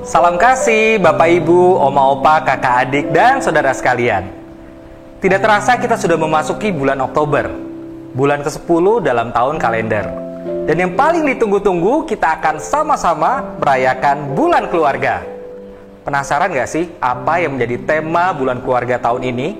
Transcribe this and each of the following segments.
Salam kasih Bapak Ibu, Oma Opa, Kakak Adik, dan Saudara sekalian. Tidak terasa kita sudah memasuki bulan Oktober, bulan ke-10 dalam tahun kalender. Dan yang paling ditunggu-tunggu, kita akan sama-sama merayakan bulan keluarga. Penasaran gak sih apa yang menjadi tema bulan keluarga tahun ini?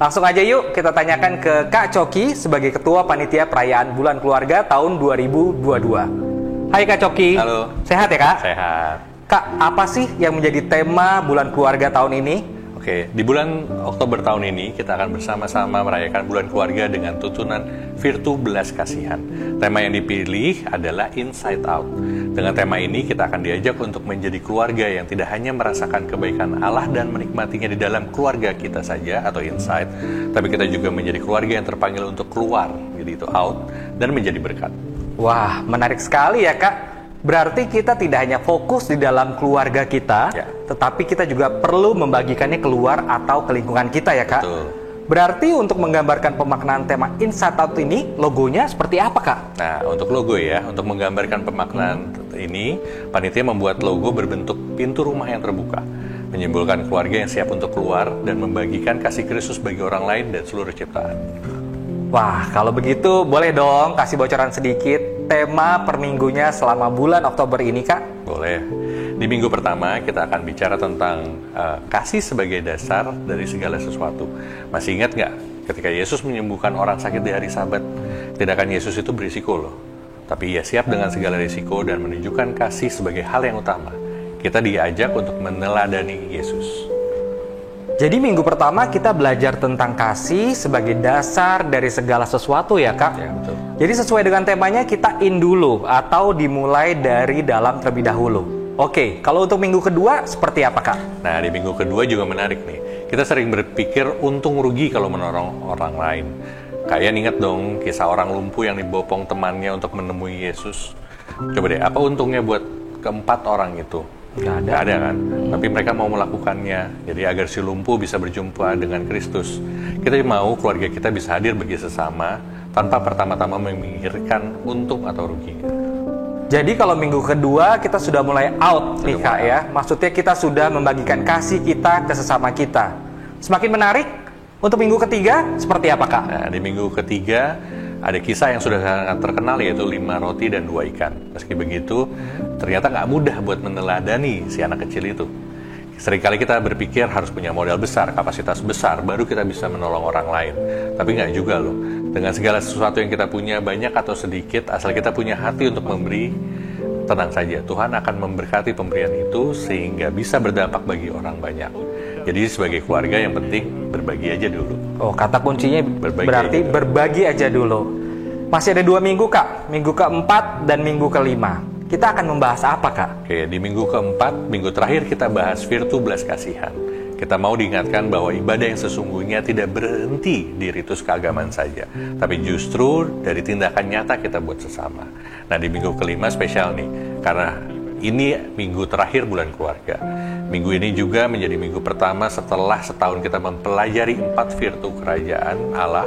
Langsung aja yuk kita tanyakan ke Kak Coki sebagai Ketua Panitia Perayaan Bulan Keluarga tahun 2022. Hai Kak Coki. Halo. Sehat ya Kak? Sehat. Kak, apa sih yang menjadi tema bulan keluarga tahun ini? Oke, di bulan Oktober tahun ini kita akan bersama-sama merayakan bulan keluarga dengan tuntunan Virtu Belas Kasihan. Tema yang dipilih adalah Inside Out. Dengan tema ini kita akan diajak untuk menjadi keluarga yang tidak hanya merasakan kebaikan Allah dan menikmatinya di dalam keluarga kita saja atau inside, tapi kita juga menjadi keluarga yang terpanggil untuk keluar, jadi itu out, dan menjadi berkat. Wah, menarik sekali ya Kak. Berarti kita tidak hanya fokus di dalam keluarga kita, tetapi kita juga perlu membagikannya keluar atau ke lingkungan kita ya Kak. Betul. Berarti untuk menggambarkan pemaknaan tema Inside Out ini, logonya seperti apa Kak? Nah, untuk logo ya, untuk menggambarkan pemaknaan ini, panitia membuat logo berbentuk pintu rumah yang terbuka, menyimbolkan keluarga yang siap untuk keluar dan membagikan kasih Kristus bagi orang lain dan seluruh ciptaan. Wah, kalau begitu boleh dong kasih bocoran sedikit tema per minggunya selama bulan Oktober ini Kak? Boleh. Di minggu pertama kita akan bicara tentang kasih sebagai dasar dari segala sesuatu. Masih ingat nggak ketika Yesus menyembuhkan orang sakit di hari Sabat? Tindakan Yesus itu berisiko loh. Tapi ia siap dengan segala risiko dan menunjukkan kasih sebagai hal yang utama. Kita diajak untuk meneladani Yesus. Jadi minggu pertama kita belajar tentang kasih sebagai dasar dari segala sesuatu ya Kak? Ya, betul. Jadi sesuai dengan temanya kita in dulu atau dimulai dari dalam terlebih dahulu. Oke, kalau untuk minggu kedua seperti apa Kak? Nah, di minggu kedua juga menarik nih. Kita sering berpikir untung rugi kalau menolong orang lain. Kalian ingat dong kisah orang lumpuh yang dibopong temannya untuk menemui Yesus. Coba deh, apa untungnya buat keempat orang itu? Nggak ada kan? Tapi mereka mau melakukannya. Jadi agar si lumpuh bisa berjumpa dengan Kristus. Kita mau keluarga kita bisa hadir bagi sesama tanpa pertama-tama memikirkan untung atau rugi. Jadi kalau minggu kedua kita sudah mulai out nih Kak ya. Maksudnya kita sudah membagikan kasih kita ke sesama kita. Semakin menarik. Untuk minggu ketiga seperti apa Kak? Nah, di minggu ketiga ada kisah yang sudah sangat terkenal yaitu 5 roti dan 2 ikan. Meski begitu, ternyata nggak mudah buat meneladani si anak kecil itu. Seringkali kita berpikir harus punya modal besar, kapasitas besar, baru kita bisa menolong orang lain. Tapi nggak juga loh. Dengan segala sesuatu yang kita punya, banyak atau sedikit, asal kita punya hati untuk memberi, tenang saja, Tuhan akan memberkati pemberian itu sehingga bisa berdampak bagi orang banyak. Jadi sebagai keluarga yang penting berbagi aja dulu. Oh, kata kuncinya berarti berbagi aja dulu. Masih ada 2 minggu Kak, minggu keempat dan minggu kelima. Kita akan membahas apa Kak? Oke, di minggu keempat, minggu terakhir kita bahas Virtu Belas Kasihan. Kita mau diingatkan bahwa ibadah yang sesungguhnya tidak berhenti di ritus keagamaan saja, tapi justru dari tindakan nyata kita buat sesama. Nah, di minggu kelima spesial nih, karena ini minggu terakhir bulan keluarga. Minggu ini juga menjadi minggu pertama setelah setahun kita mempelajari 4 virtu kerajaan Allah.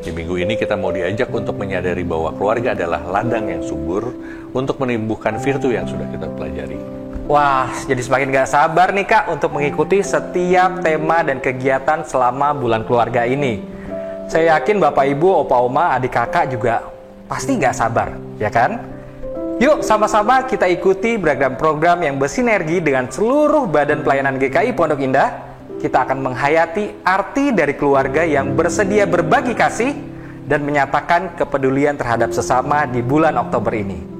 Di minggu ini kita mau diajak untuk menyadari bahwa keluarga adalah ladang yang subur untuk menumbuhkan virtu yang sudah kita pelajari. Wah, jadi semakin gak sabar nih Kak untuk mengikuti setiap tema dan kegiatan selama bulan keluarga ini. Saya yakin Bapak Ibu, Opa Oma, adik kakak juga pasti gak sabar, ya kan? Yuk sama-sama kita ikuti program-program yang bersinergi dengan seluruh Badan Pelayanan GKI Pondok Indah. Kita akan menghayati arti dari keluarga yang bersedia berbagi kasih dan menyatakan kepedulian terhadap sesama di bulan Oktober ini.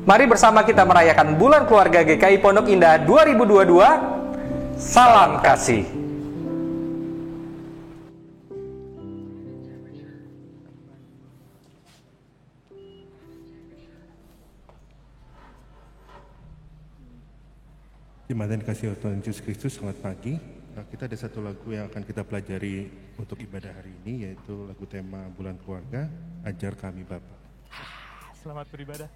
Mari bersama kita merayakan bulan keluarga GKI Pondok Indah 2022. Salam kasih. Jemaat yang dikasihi Tuhan Yesus Kristus, selamat pagi. Kita ada satu lagu yang akan kita pelajari untuk ibadah hari ini, yaitu lagu tema bulan keluarga, Ajar Kami Bapa. Selamat beribadah.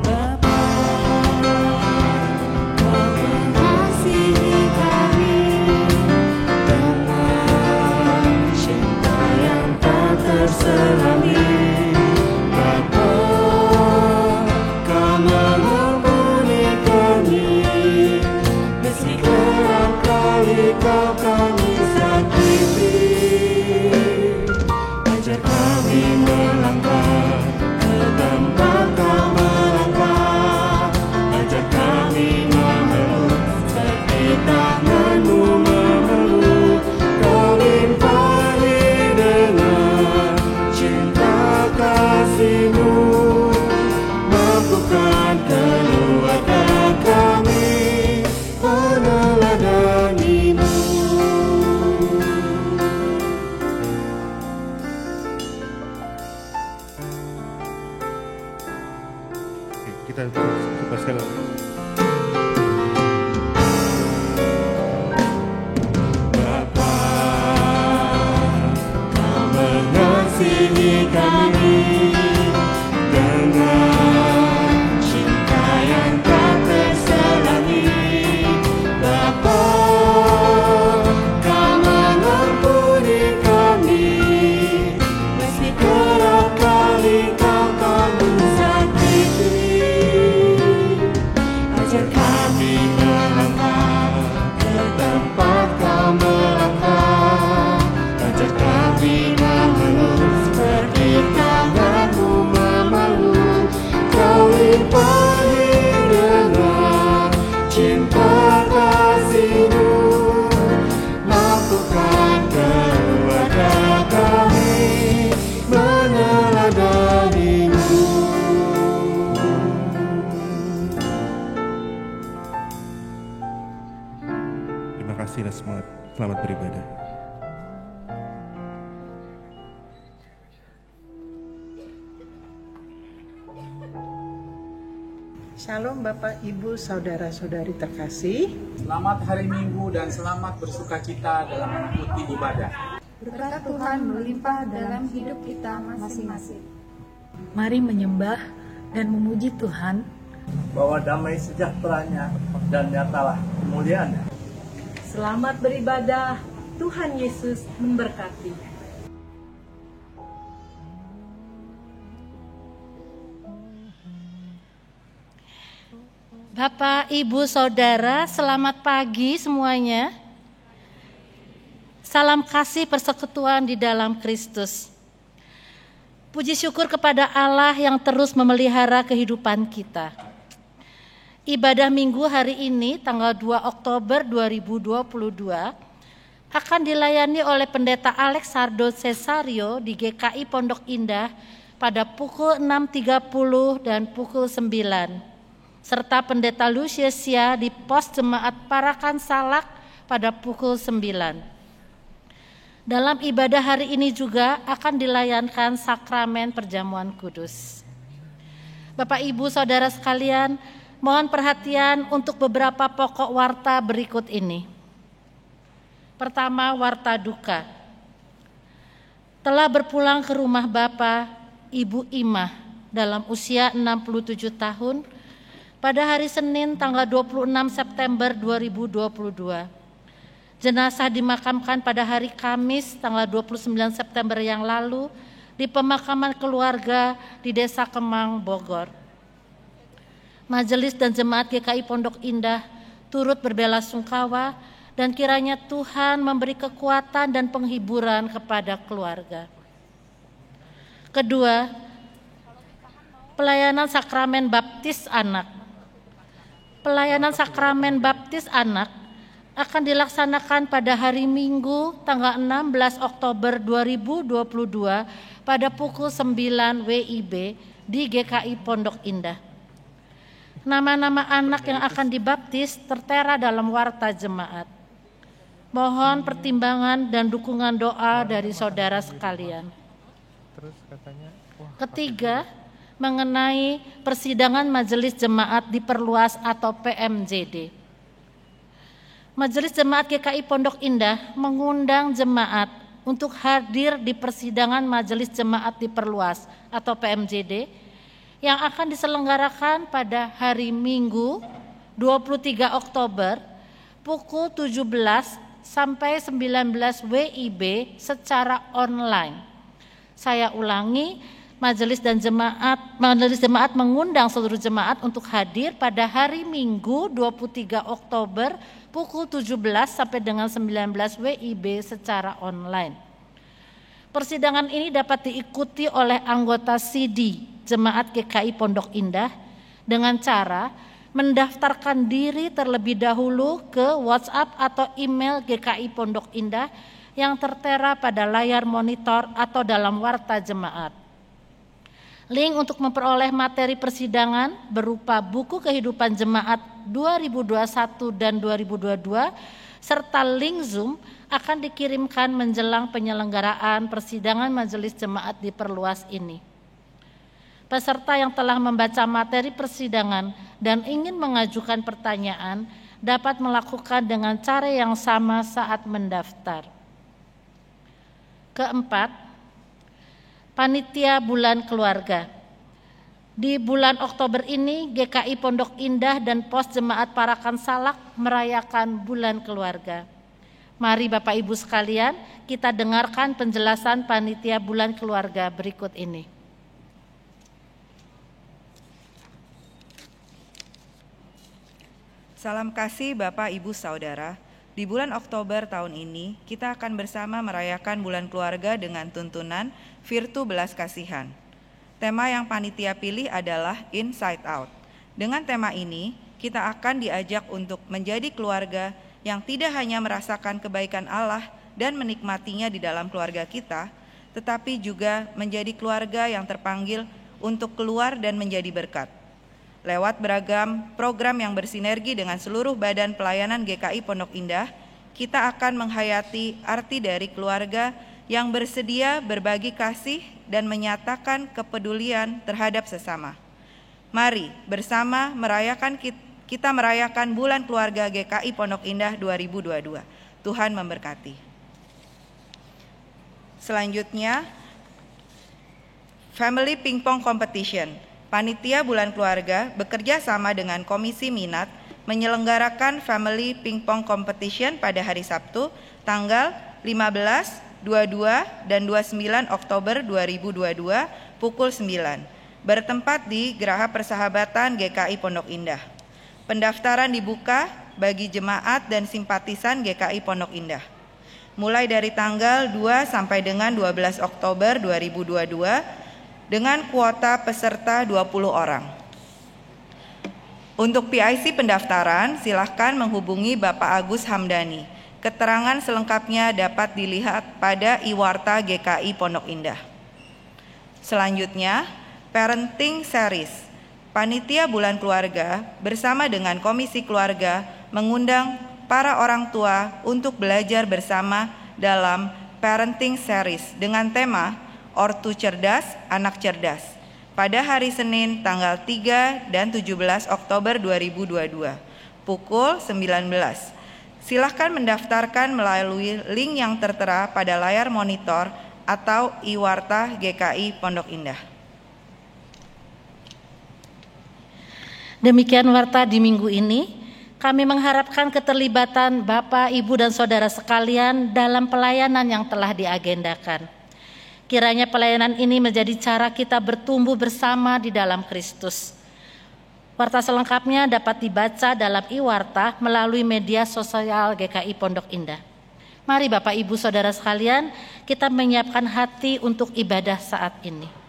Bapa kita coba sekali lagi. Bapa, Kau mengasihi kami dengan cinta yang tak terselangi. Bapa, Kau mengampuni kami meski kerap kali Kau mensakiti. Ajar kami melangkah ke tempat Kau melangkah. Ajar kami mengeluh seperti tanganmu memeluk. Kau limpahi dengan cinta kasih-Mu. Mampukan keluarga kami meneladani-Mu. Terima kasih dan selamat beribadah. Shalom Bapak, Ibu, Saudara-saudari terkasih. Selamat hari Minggu dan selamat bersukacita dalam mengikuti ibadah. Berkat Tuhan melimpah dalam hidup kita masing-masing. Mari menyembah dan memuji Tuhan. Bahwa damai sejahteranya dan nyatalah kemuliaannya. Selamat beribadah. Tuhan Yesus memberkati. Bapak, Ibu, Saudara, selamat pagi semuanya. Salam kasih persekutuan di dalam Kristus. Puji syukur kepada Allah yang terus memelihara kehidupan kita. Ibadah Minggu hari ini, tanggal 2 Oktober 2022, akan dilayani oleh Pendeta Alexardo Cesario di GKI Pondok Indah pada pukul 6.30 dan pukul 9. Serta Pendeta Luciesia di Pos Jemaat Parakan Salak pada pukul 9. Dalam ibadah hari ini juga akan dilayankan sakramen perjamuan kudus. Bapak, Ibu, Saudara sekalian, mohon perhatian untuk beberapa pokok warta berikut ini. Pertama, warta duka. Telah berpulang ke rumah Bapak, Ibu Imah dalam usia 67 tahun, pada hari Senin tanggal 26 September 2022. Jenazah dimakamkan pada hari Kamis tanggal 29 September yang lalu di pemakaman keluarga di Desa Kemang, Bogor. Majelis dan Jemaat GKI Pondok Indah turut berbelasungkawa dan kiranya Tuhan memberi kekuatan dan penghiburan kepada keluarga. Kedua, pelayanan sakramen baptis anak. Pelayanan sakramen baptis anak akan dilaksanakan pada hari Minggu tanggal 16 Oktober 2022 pada pukul 9 WIB di GKI Pondok Indah. Nama-nama anak yang akan dibaptis tertera dalam warta jemaat. Mohon pertimbangan dan dukungan doa dari saudara sekalian. Ketiga, mengenai persidangan Majelis Jemaat Diperluas atau PMJD. Majelis Jemaat GKI Pondok Indah mengundang jemaat untuk hadir di persidangan Majelis Jemaat Diperluas atau PMJD yang akan diselenggarakan pada hari Minggu 23 Oktober pukul 17 sampai 19 WIB secara online. Saya ulangi, Majelis Jemaat mengundang seluruh jemaat untuk hadir pada hari Minggu 23 Oktober pukul 17 sampai dengan 19 WIB secara online. Persidangan ini dapat diikuti oleh anggota CD Jemaat GKI Pondok Indah dengan cara mendaftarkan diri terlebih dahulu ke WhatsApp atau email GKI Pondok Indah yang tertera pada layar monitor atau dalam warta jemaat. Link untuk memperoleh materi persidangan berupa buku kehidupan jemaat 2021 dan 2022 serta link Zoom akan dikirimkan menjelang penyelenggaraan persidangan Majelis Jemaat Diperluas ini. peserta yang telah membaca materi persidangan dan ingin mengajukan pertanyaan dapat melakukan dengan cara yang sama saat mendaftar. Keempat, panitia bulan keluarga. Di bulan Oktober ini, GKI Pondok Indah dan Pos Jemaat Parakan Salak merayakan bulan keluarga. Mari Bapak Ibu sekalian, kita dengarkan penjelasan panitia bulan keluarga berikut ini. Salam kasih Bapak Ibu Saudara. Di bulan Oktober tahun ini, kita akan bersama merayakan bulan keluarga dengan tuntunan Virtu Belas Kasihan. Tema yang panitia pilih adalah Inside Out. Dengan tema ini, kita akan diajak untuk menjadi keluarga yang tidak hanya merasakan kebaikan Allah dan menikmatinya di dalam keluarga kita, tetapi juga menjadi keluarga yang terpanggil untuk keluar dan menjadi berkat. Lewat beragam program yang bersinergi dengan seluruh badan pelayanan GKI Pondok Indah, kita akan menghayati arti dari keluarga yang bersedia berbagi kasih dan menyatakan kepedulian terhadap sesama. Mari bersama kita merayakan bulan keluarga GKI Pondok Indah 2022. Tuhan memberkati. Selanjutnya, Family Pingpong Competition. Panitia bulan keluarga bekerja sama dengan Komisi Minat menyelenggarakan Family Pingpong Competition pada hari Sabtu, tanggal 15, 22 dan 29 Oktober 2022 pukul 9, bertempat di Geraha Persahabatan GKI Pondok Indah. Pendaftaran dibuka bagi jemaat dan simpatisan GKI Pondok Indah. Mulai dari tanggal 2 sampai dengan 12 Oktober 2022 dengan kuota peserta 20 orang. Untuk PIC pendaftaran, silakan menghubungi Bapak Agus Hamdani. Keterangan selengkapnya dapat dilihat pada Iwarta GKI Pondok Indah. Selanjutnya, Parenting Series. Panitia bulan keluarga bersama dengan Komisi Keluarga mengundang para orang tua untuk belajar bersama dalam Parenting Series dengan tema Ortu Cerdas, Anak Cerdas pada hari Senin tanggal 3 dan 17 Oktober 2022 pukul 19. Silahkan mendaftarkan melalui link yang tertera pada layar monitor atau Iwarta GKI Pondok Indah. Demikian warta di minggu ini. Kami mengharapkan keterlibatan Bapak, Ibu, dan Saudara sekalian dalam pelayanan yang telah diagendakan. Kiranya pelayanan ini menjadi cara kita bertumbuh bersama di dalam Kristus. Warta selengkapnya dapat dibaca dalam Iwarta melalui media sosial GKI Pondok Indah. Mari Bapak, Ibu, Saudara sekalian, kita menyiapkan hati untuk ibadah saat ini.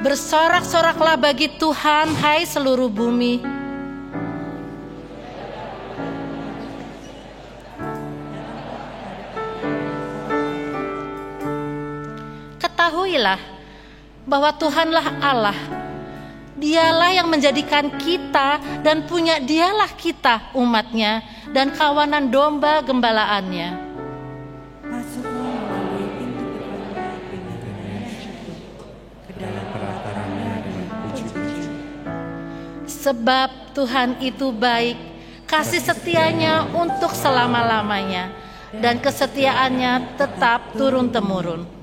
Bersorak-soraklah bagi Tuhan, hai seluruh bumi. Ketahuilah bahwa Tuhanlah Allah. Dialah yang menjadikan kita dan punya dialah kita umatnya dan kawanan domba gembalaannya. Sebab Tuhan itu baik, kasih setianya untuk selama-lamanya, dan kesetiaannya tetap turun-temurun.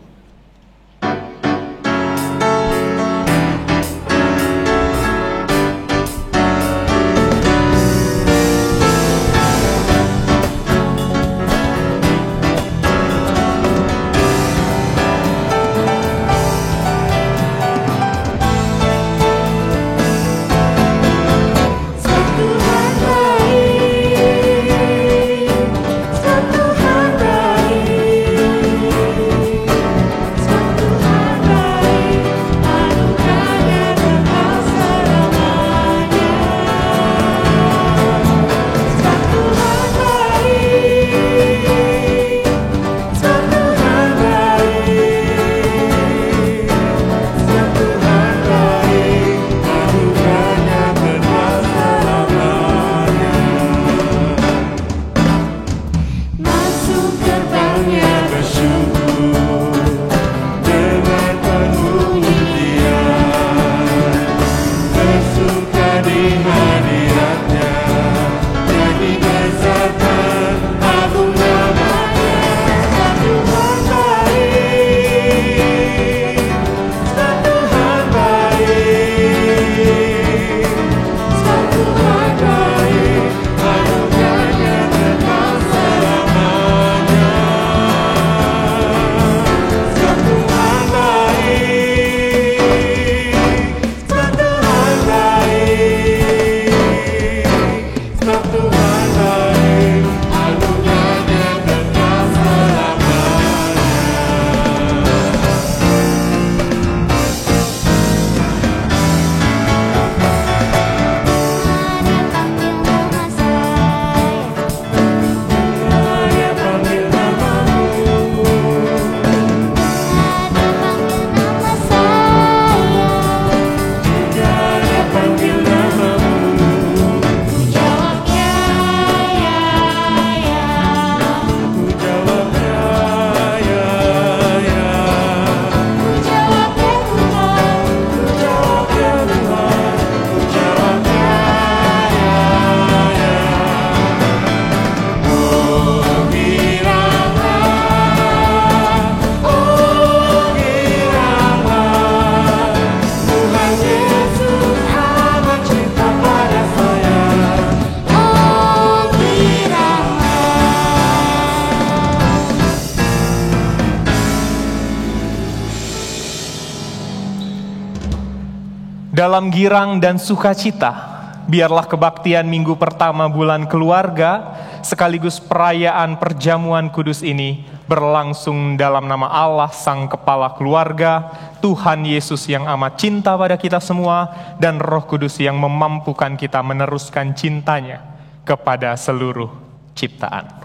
Dalam girang dan sukacita, biarlah kebaktian minggu pertama bulan keluarga sekaligus perayaan perjamuan kudus ini berlangsung dalam nama Allah Sang Kepala Keluarga, Tuhan Yesus yang amat cinta pada kita semua, dan Roh Kudus yang memampukan kita meneruskan cintanya kepada seluruh ciptaan.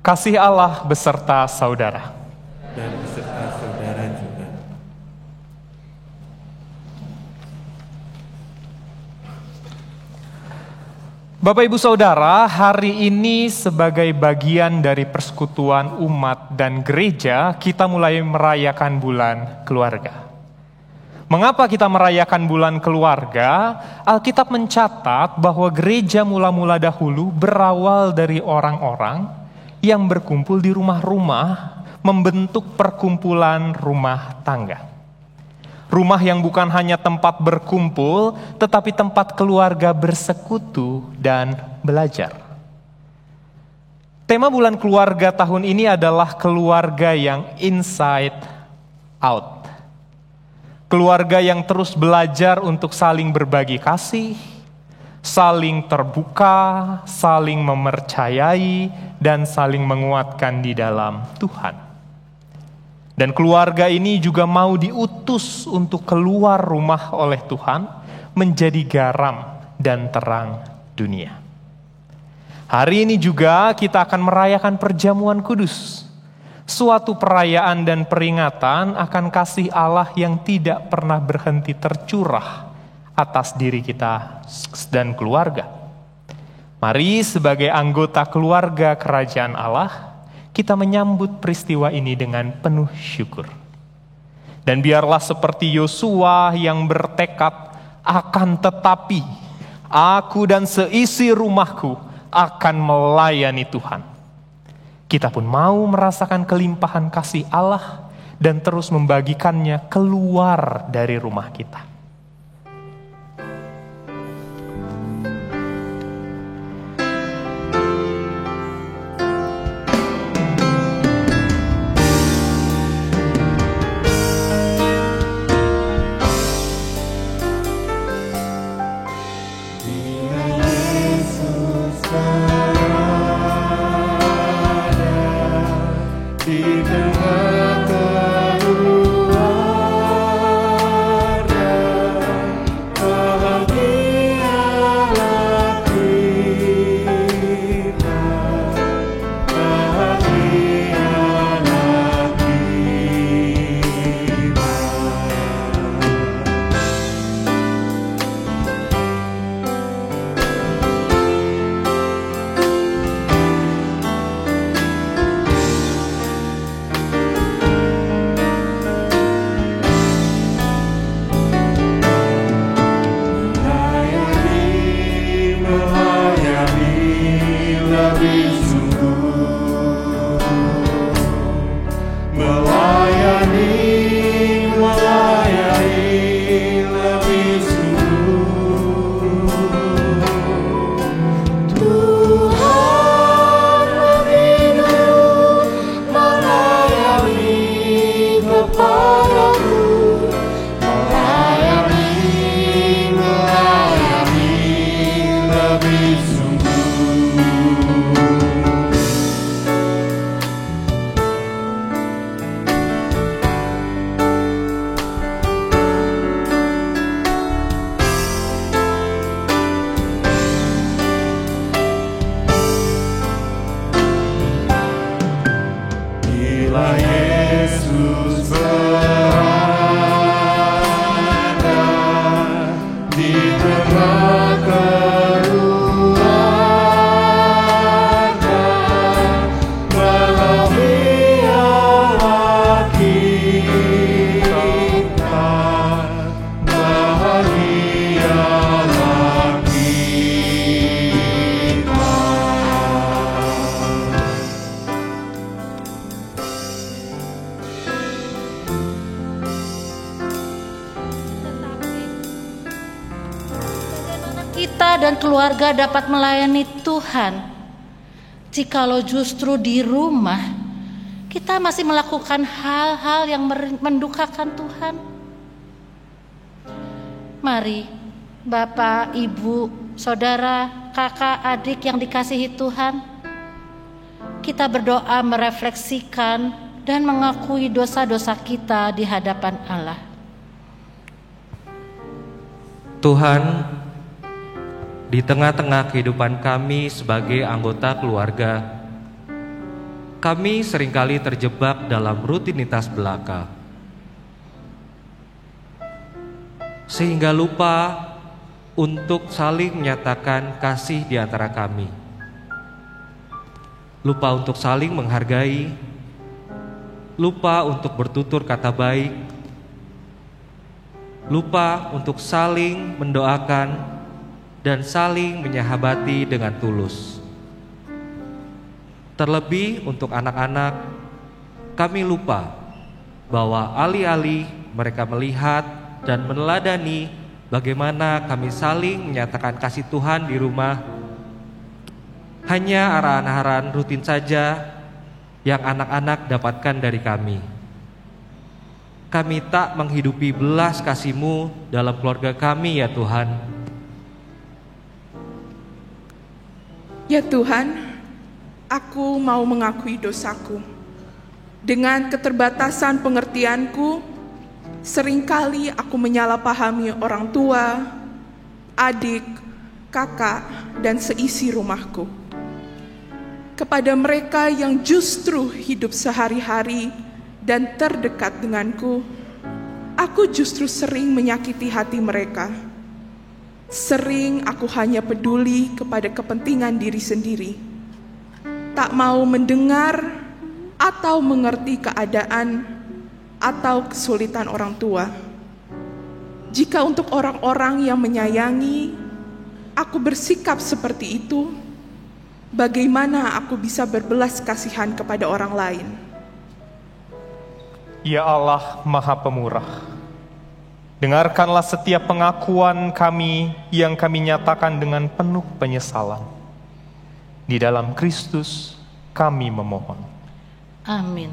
Kasih Allah beserta saudara. Dan beserta saudara juga. Bapak Ibu Saudara, hari ini sebagai bagian dari persekutuan umat dan gereja, kita mulai merayakan bulan keluarga. Mengapa kita merayakan bulan keluarga? Alkitab mencatat bahwa gereja mula-mula dahulu berawal dari orang-orang yang berkumpul di rumah-rumah, membentuk perkumpulan rumah tangga. Rumah yang bukan hanya tempat berkumpul, tetapi tempat keluarga bersekutu dan belajar. Tema bulan keluarga tahun ini adalah keluarga yang inside out. Keluarga yang terus belajar untuk saling berbagi kasih, saling terbuka, saling mempercayai, dan saling menguatkan di dalam Tuhan. Dan keluarga ini juga mau diutus untuk keluar rumah oleh Tuhan, menjadi garam dan terang dunia. Hari ini juga kita akan merayakan perjamuan kudus. suatu perayaan dan peringatan akan kasih Allah yang tidak pernah berhenti tercurah atas diri kita dan keluarga. Mari sebagai anggota keluarga kerajaan Allah, kita menyambut peristiwa ini dengan penuh syukur. Dan biarlah seperti Yosua yang bertekad, akan tetapi aku dan seisi rumahku akan melayani Tuhan. Kita pun mau merasakan kelimpahan kasih Allah dan terus membagikannya keluar dari rumah kita. Kita dan keluarga dapat melayani Tuhan jikalau justru di rumah kita masih melakukan hal-hal yang mendukakan Tuhan. Mari Bapak, Ibu, Saudara, kakak, adik yang dikasihi Tuhan, kita berdoa merefleksikan dan mengakui dosa-dosa kita di hadapan Allah. Tuhan, di tengah-tengah kehidupan kami sebagai anggota keluarga, kami seringkali terjebak dalam rutinitas belaka, sehingga lupa untuk saling menyatakan kasih di antara kami, lupa untuk saling menghargai, lupa untuk bertutur kata baik, lupa untuk saling mendoakan dan saling menyahabati dengan tulus. Terlebih untuk anak-anak, kami lupa bahwa alih-alih mereka melihat dan meneladani bagaimana kami saling menyatakan kasih Tuhan di rumah, hanya arahan-arahan rutin saja yang anak-anak dapatkan dari kami. Kami tak menghidupi belas kasih-Mu dalam keluarga kami, ya Tuhan. Ya Tuhan, aku mau mengakui dosaku. Dengan keterbatasan pengertianku, seringkali aku menyalahpahami orang tua, adik, kakak, dan seisi rumahku. kepada mereka yang justru hidup sehari-hari dan terdekat denganku, aku justru sering menyakiti hati mereka. Sering aku hanya peduli kepada kepentingan diri sendiri, tak mau mendengar atau mengerti keadaan atau kesulitan orang tua. Jika untuk orang-orang yang menyayangi, aku bersikap seperti itu, bagaimana aku bisa berbelas kasihan kepada orang lain? Ya Allah Maha Pemurah, dengarkanlah setiap pengakuan kami yang kami nyatakan dengan penuh penyesalan. Di dalam Kristus kami memohon. Amin.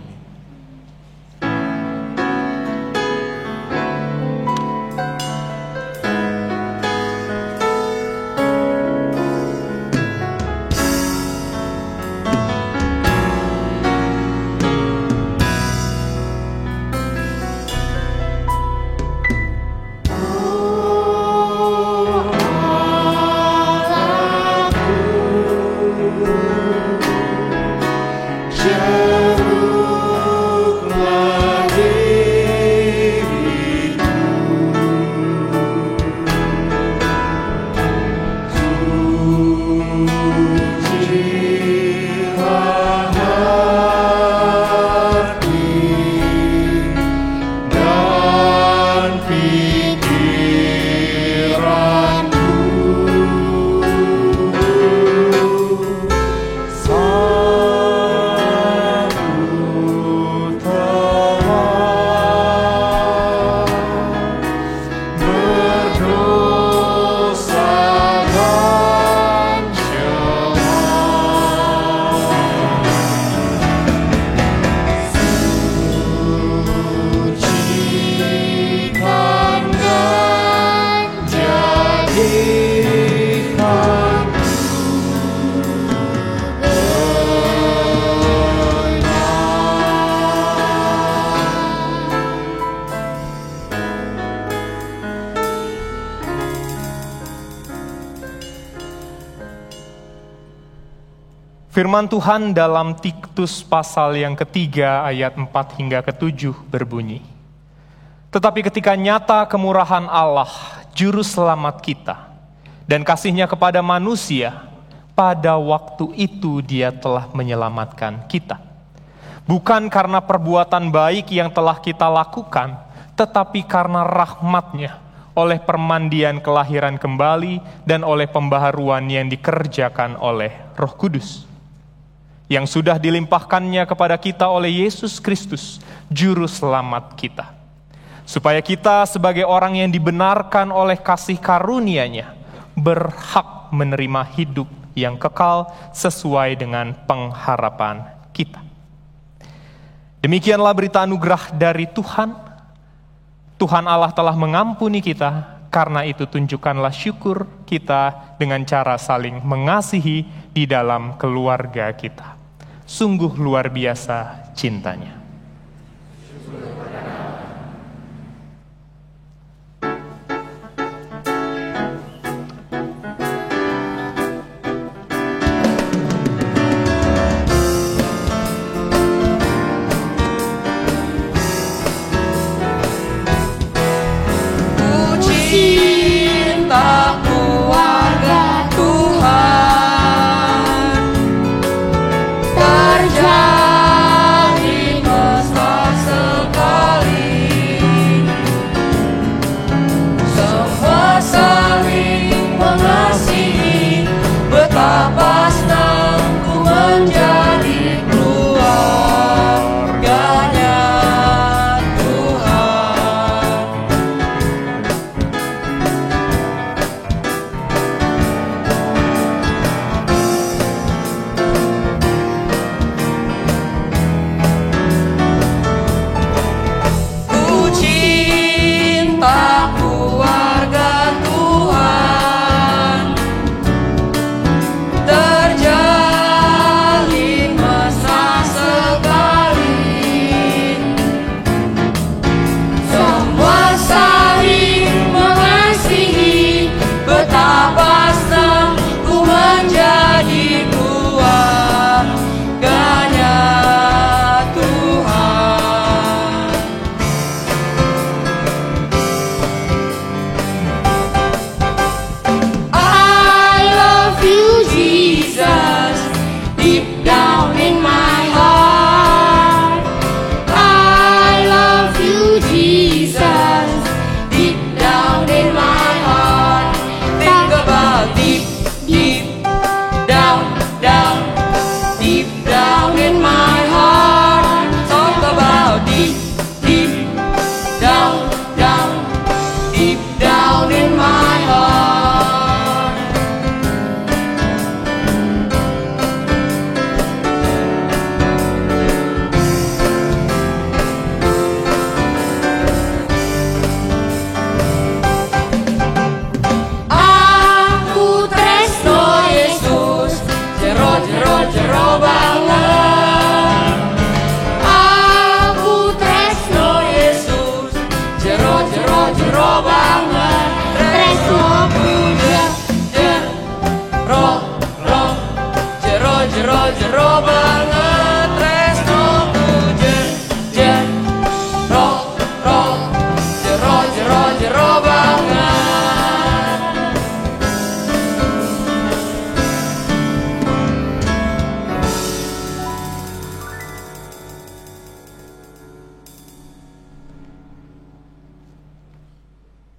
Firman Tuhan dalam Titus pasal yang ketiga ayat 4 hingga ke-7 berbunyi, "Tetapi ketika nyata kemurahan Allah, Juru Selamat kita, dan kasih-Nya kepada manusia, pada waktu itu Dia telah menyelamatkan kita. Bukan karena perbuatan baik yang telah kita lakukan, tetapi karena rahmat-Nya, oleh permandian kelahiran kembali dan oleh pembaharuan yang dikerjakan oleh Roh Kudus, yang sudah dilimpahkannya kepada kita oleh Yesus Kristus, Juru Selamat kita, supaya kita sebagai orang yang dibenarkan oleh kasih karunia-Nya, berhak menerima hidup yang kekal sesuai dengan pengharapan kita." Demikianlah berita anugerah dari Tuhan. Tuhan Allah telah mengampuni kita, karena itu tunjukkanlah syukur kita dengan cara saling mengasihi di dalam keluarga kita. Sungguh luar biasa cintanya. Terjadi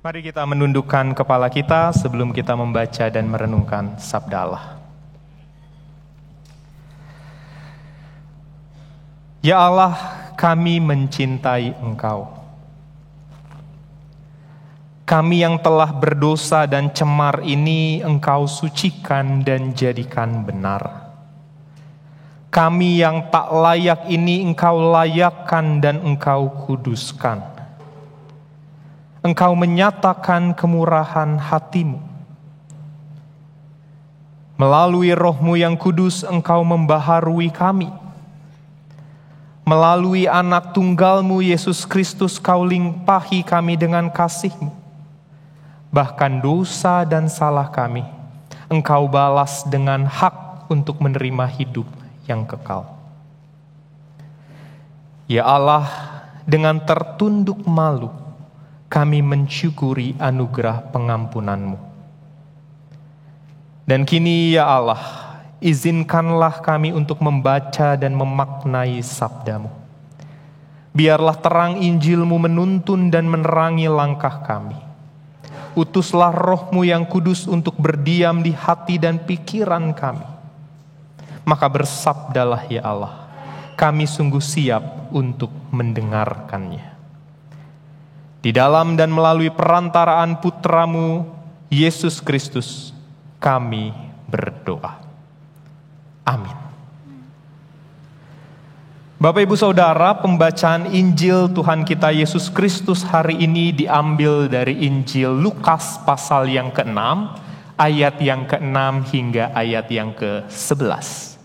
Mari kita menundukkan kepala kita sebelum kita membaca dan merenungkan sabda Allah. Ya Allah, kami mencintai Engkau. Kami yang telah berdosa dan cemar ini Engkau sucikan dan jadikan benar. Kami yang tak layak ini Engkau layakkan dan Engkau kuduskan. Engkau menyatakan kemurahan hati-Mu. Melalui Roh-Mu yang kudus Engkau membaharui kami. Melalui anak tunggal-Mu Yesus Kristus Kau limpahi kami dengan kasih-Mu. Bahkan dosa dan salah kami Engkau balas dengan hak untuk menerima hidup yang kekal. Ya Allah, dengan tertunduk malu kami mensyukuri anugerah pengampunan-Mu. Dan kini ya Allah, izinkanlah kami untuk membaca dan memaknai sabda-Mu. Biarlah terang Injil-Mu menuntun dan menerangi langkah kami. Utuslah Roh-Mu yang kudus untuk berdiam di hati dan pikiran kami. Maka bersabdalah ya Allah, kami sungguh siap untuk mendengarkannya. Di dalam dan melalui perantaraan Putra-Mu, Yesus Kristus, kami berdoa. Amin. Bapak Ibu Saudara, pembacaan Injil Tuhan kita Yesus Kristus hari ini diambil dari Injil Lukas pasal yang ke-6, ayat yang ke-6 hingga ayat yang ke-11.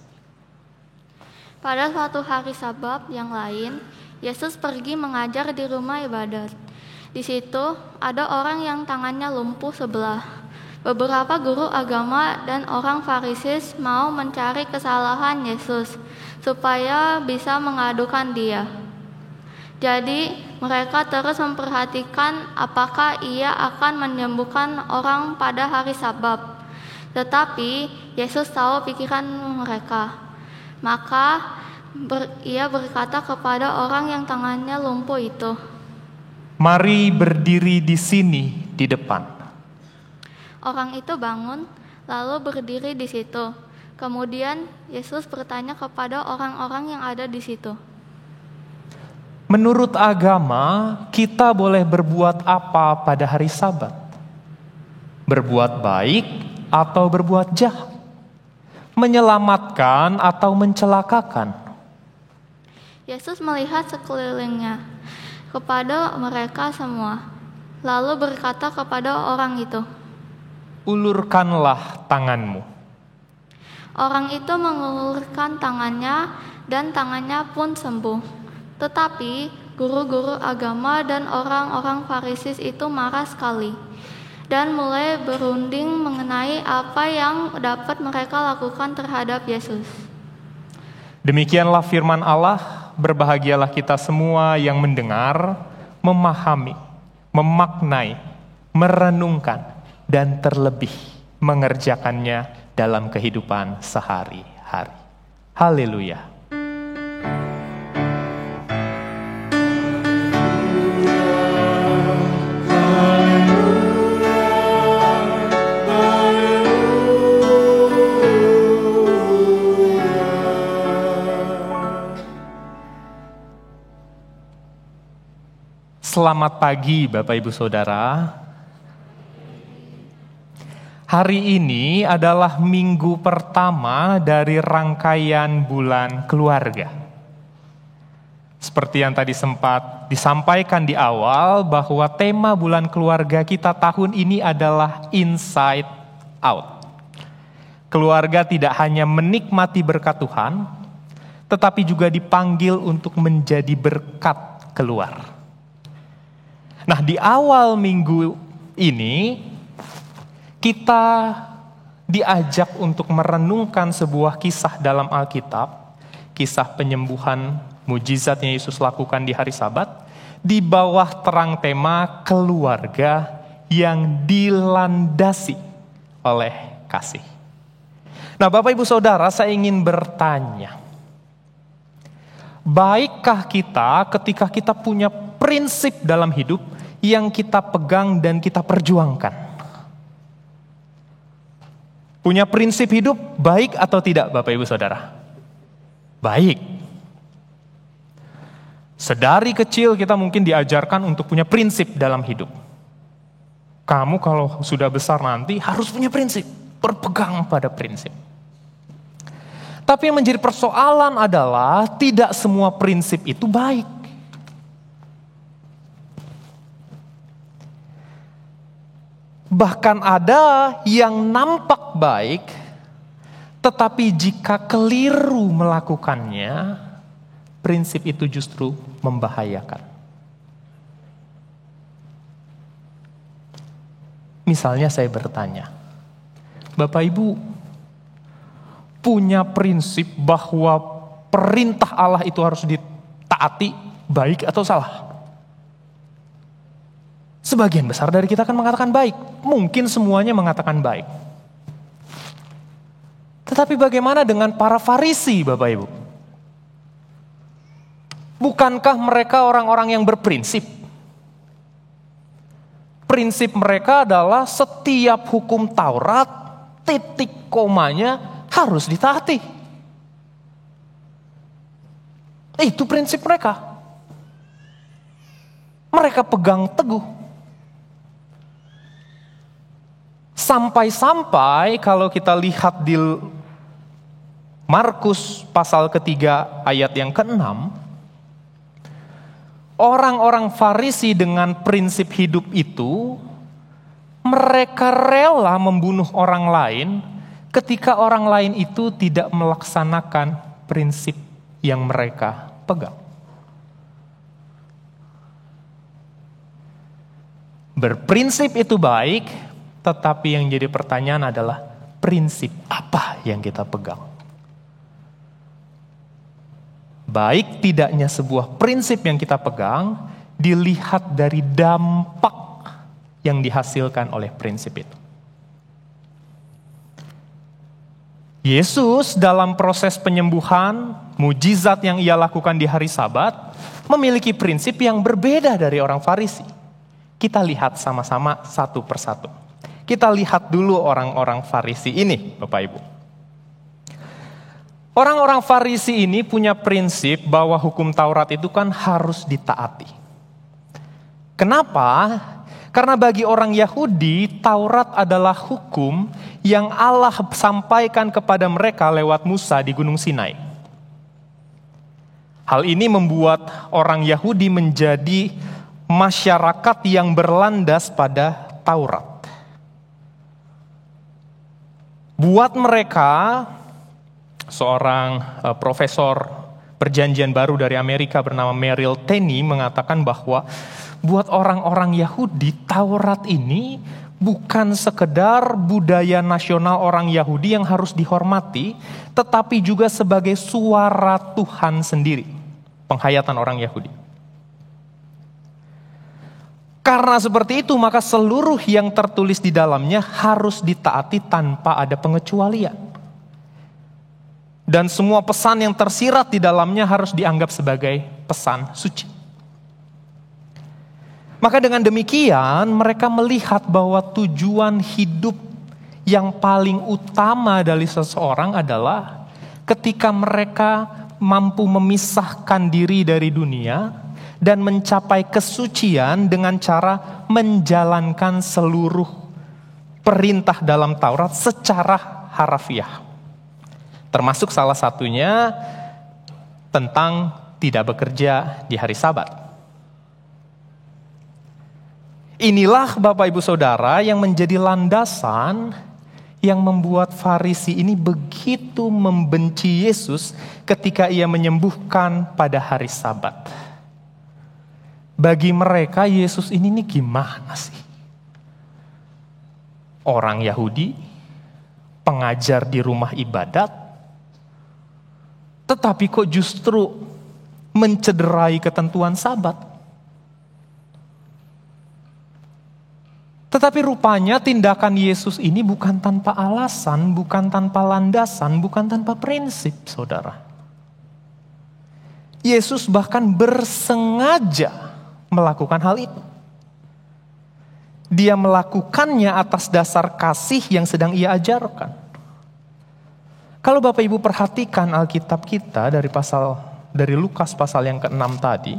Pada suatu hari Sabat yang lain, Yesus pergi mengajar di rumah ibadat. Di situ ada orang yang tangannya lumpuh sebelah. Beberapa guru agama dan orang Farisis mau mencari kesalahan Yesus supaya bisa mengadukan Dia. Jadi mereka terus memperhatikan apakah Ia akan menyembuhkan orang pada hari Sabat. Tetapi Yesus tahu pikiran mereka. Maka Ia berkata kepada orang yang tangannya lumpuh itu, "Mari berdiri di sini di depan." Orang itu bangun, lalu berdiri di situ. Kemudian Yesus bertanya kepada orang-orang yang ada di situ, "Menurut agama, kita boleh berbuat apa pada hari Sabat? Berbuat baik atau berbuat jahat? Menyelamatkan atau mencelakakan?" Yesus melihat sekelilingnya kepada mereka semua, lalu berkata kepada orang itu, "Ulurkanlah tanganmu." Orang itu mengulurkan tangannya dan tangannya pun sembuh. Tetapi guru-guru agama dan orang-orang Farisis itu marah sekali dan mulai berunding mengenai apa yang dapat mereka lakukan terhadap Yesus. Demikianlah firman Allah. Berbahagialah kita semua yang mendengar, memahami, memaknai, merenungkan, dan terlebih mengerjakannya dalam kehidupan sehari-hari. Haleluya. Selamat pagi Bapak Ibu Saudara. Hari ini adalah minggu pertama dari rangkaian bulan keluarga. Seperti yang tadi sempat disampaikan di awal bahwa tema bulan keluarga kita tahun ini adalah Inside Out. Keluarga tidak hanya menikmati berkat Tuhan, tetapi juga dipanggil untuk menjadi berkat keluar. Nah, di awal minggu ini kita diajak untuk merenungkan sebuah kisah dalam Alkitab, kisah penyembuhan mujizat yang Yesus lakukan di hari Sabat, di bawah terang tema keluarga yang dilandasi oleh kasih. Nah, Bapak Ibu Saudara, saya ingin bertanya, baikkah kita ketika kita punya prinsip dalam hidup yang kita pegang dan kita perjuangkan? Punya prinsip hidup baik atau tidak, Bapak Ibu Saudara? Baik. Sedari kecil kita mungkin diajarkan untuk punya prinsip dalam hidup. Kamu kalau sudah besar nanti harus punya prinsip, berpegang pada prinsip. Tapi yang menjadi persoalan adalah tidak semua prinsip itu baik. Bahkan ada yang nampak baik, tetapi jika keliru melakukannya, prinsip itu justru membahayakan. Misalnya saya bertanya, Bapak Ibu punya prinsip bahwa perintah Allah itu harus ditaati, baik atau salah? Sebagian besar dari kita akan mengatakan baik. Mungkin semuanya mengatakan baik. Tetapi bagaimana dengan para Farisi, Bapak Ibu? Bukankah mereka orang-orang yang berprinsip? Prinsip mereka adalah setiap hukum Taurat, titik komanya harus ditaati. Itu prinsip mereka. Mereka pegang teguh. Sampai-sampai kalau kita lihat di Markus pasal ketiga ayat yang ke-6, orang-orang Farisi dengan prinsip hidup itu, mereka rela membunuh orang lain ketika orang lain itu tidak melaksanakan prinsip yang mereka pegang. Berprinsip itu baik, tetapi yang jadi pertanyaan adalah prinsip apa yang kita pegang? Baik tidaknya sebuah prinsip yang kita pegang dilihat dari dampak yang dihasilkan oleh prinsip itu. Yesus dalam proses penyembuhan, mujizat yang ia lakukan di hari Sabat, memiliki prinsip yang berbeda dari orang Farisi. Kita lihat sama-sama satu persatu. Kita lihat dulu orang-orang Farisi ini, Bapak Ibu. Orang-orang Farisi ini punya prinsip bahwa hukum Taurat itu kan harus ditaati. Kenapa? Karena bagi orang Yahudi, Taurat adalah hukum yang Allah sampaikan kepada mereka lewat Musa di Gunung Sinai. Hal ini membuat orang Yahudi menjadi masyarakat yang berlandas pada Taurat. Buat mereka, seorang profesor perjanjian baru dari Amerika bernama Merrill Tenney mengatakan bahwa buat orang-orang Yahudi, Taurat ini bukan sekedar budaya nasional orang Yahudi yang harus dihormati, tetapi juga sebagai suara Tuhan sendiri, penghayatan orang Yahudi. Karena seperti itu, maka seluruh yang tertulis di dalamnya harus ditaati tanpa ada pengecualian. Dan semua pesan yang tersirat di dalamnya harus dianggap sebagai pesan suci. Maka dengan demikian mereka melihat bahwa tujuan hidup yang paling utama dari seseorang adalah ketika mereka mampu memisahkan diri dari dunia dan mencapai kesucian dengan cara menjalankan seluruh perintah dalam Taurat secara harafiah. Termasuk salah satunya tentang tidak bekerja di hari Sabat. Inilah Bapak Ibu Saudara yang menjadi landasan yang membuat Farisi ini begitu membenci Yesus ketika ia menyembuhkan pada hari Sabat. Bagi mereka Yesus ini gimana sih? Orang Yahudi, pengajar di rumah ibadat, tetapi kok justru mencederai ketentuan Sabat. Tetapi rupanya tindakan Yesus ini bukan tanpa alasan, bukan tanpa landasan, bukan tanpa prinsip, saudara. Yesus bahkan bersengaja melakukan hal itu. Dia melakukannya atas dasar kasih yang sedang ia ajarkan. Kalau Bapak Ibu perhatikan Alkitab kita dari Lukas pasal yang ke-6 tadi,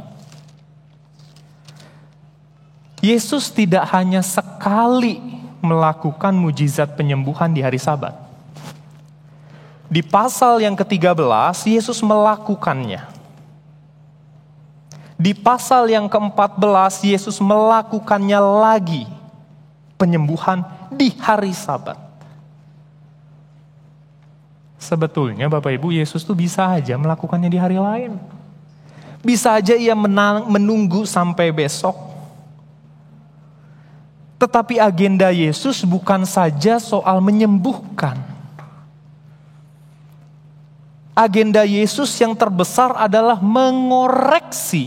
Yesus tidak hanya sekali melakukan mujizat penyembuhan di hari Sabat. Di pasal yang ke-13, Yesus melakukannya. Di pasal yang ke-14, Yesus melakukannya lagi, penyembuhan di hari Sabat. Sebetulnya Bapak Ibu, Yesus tuh bisa aja melakukannya di hari lain. Bisa aja ia menunggu sampai besok. Tetapi agenda Yesus bukan saja soal menyembuhkan. Agenda Yesus yang terbesar adalah mengoreksi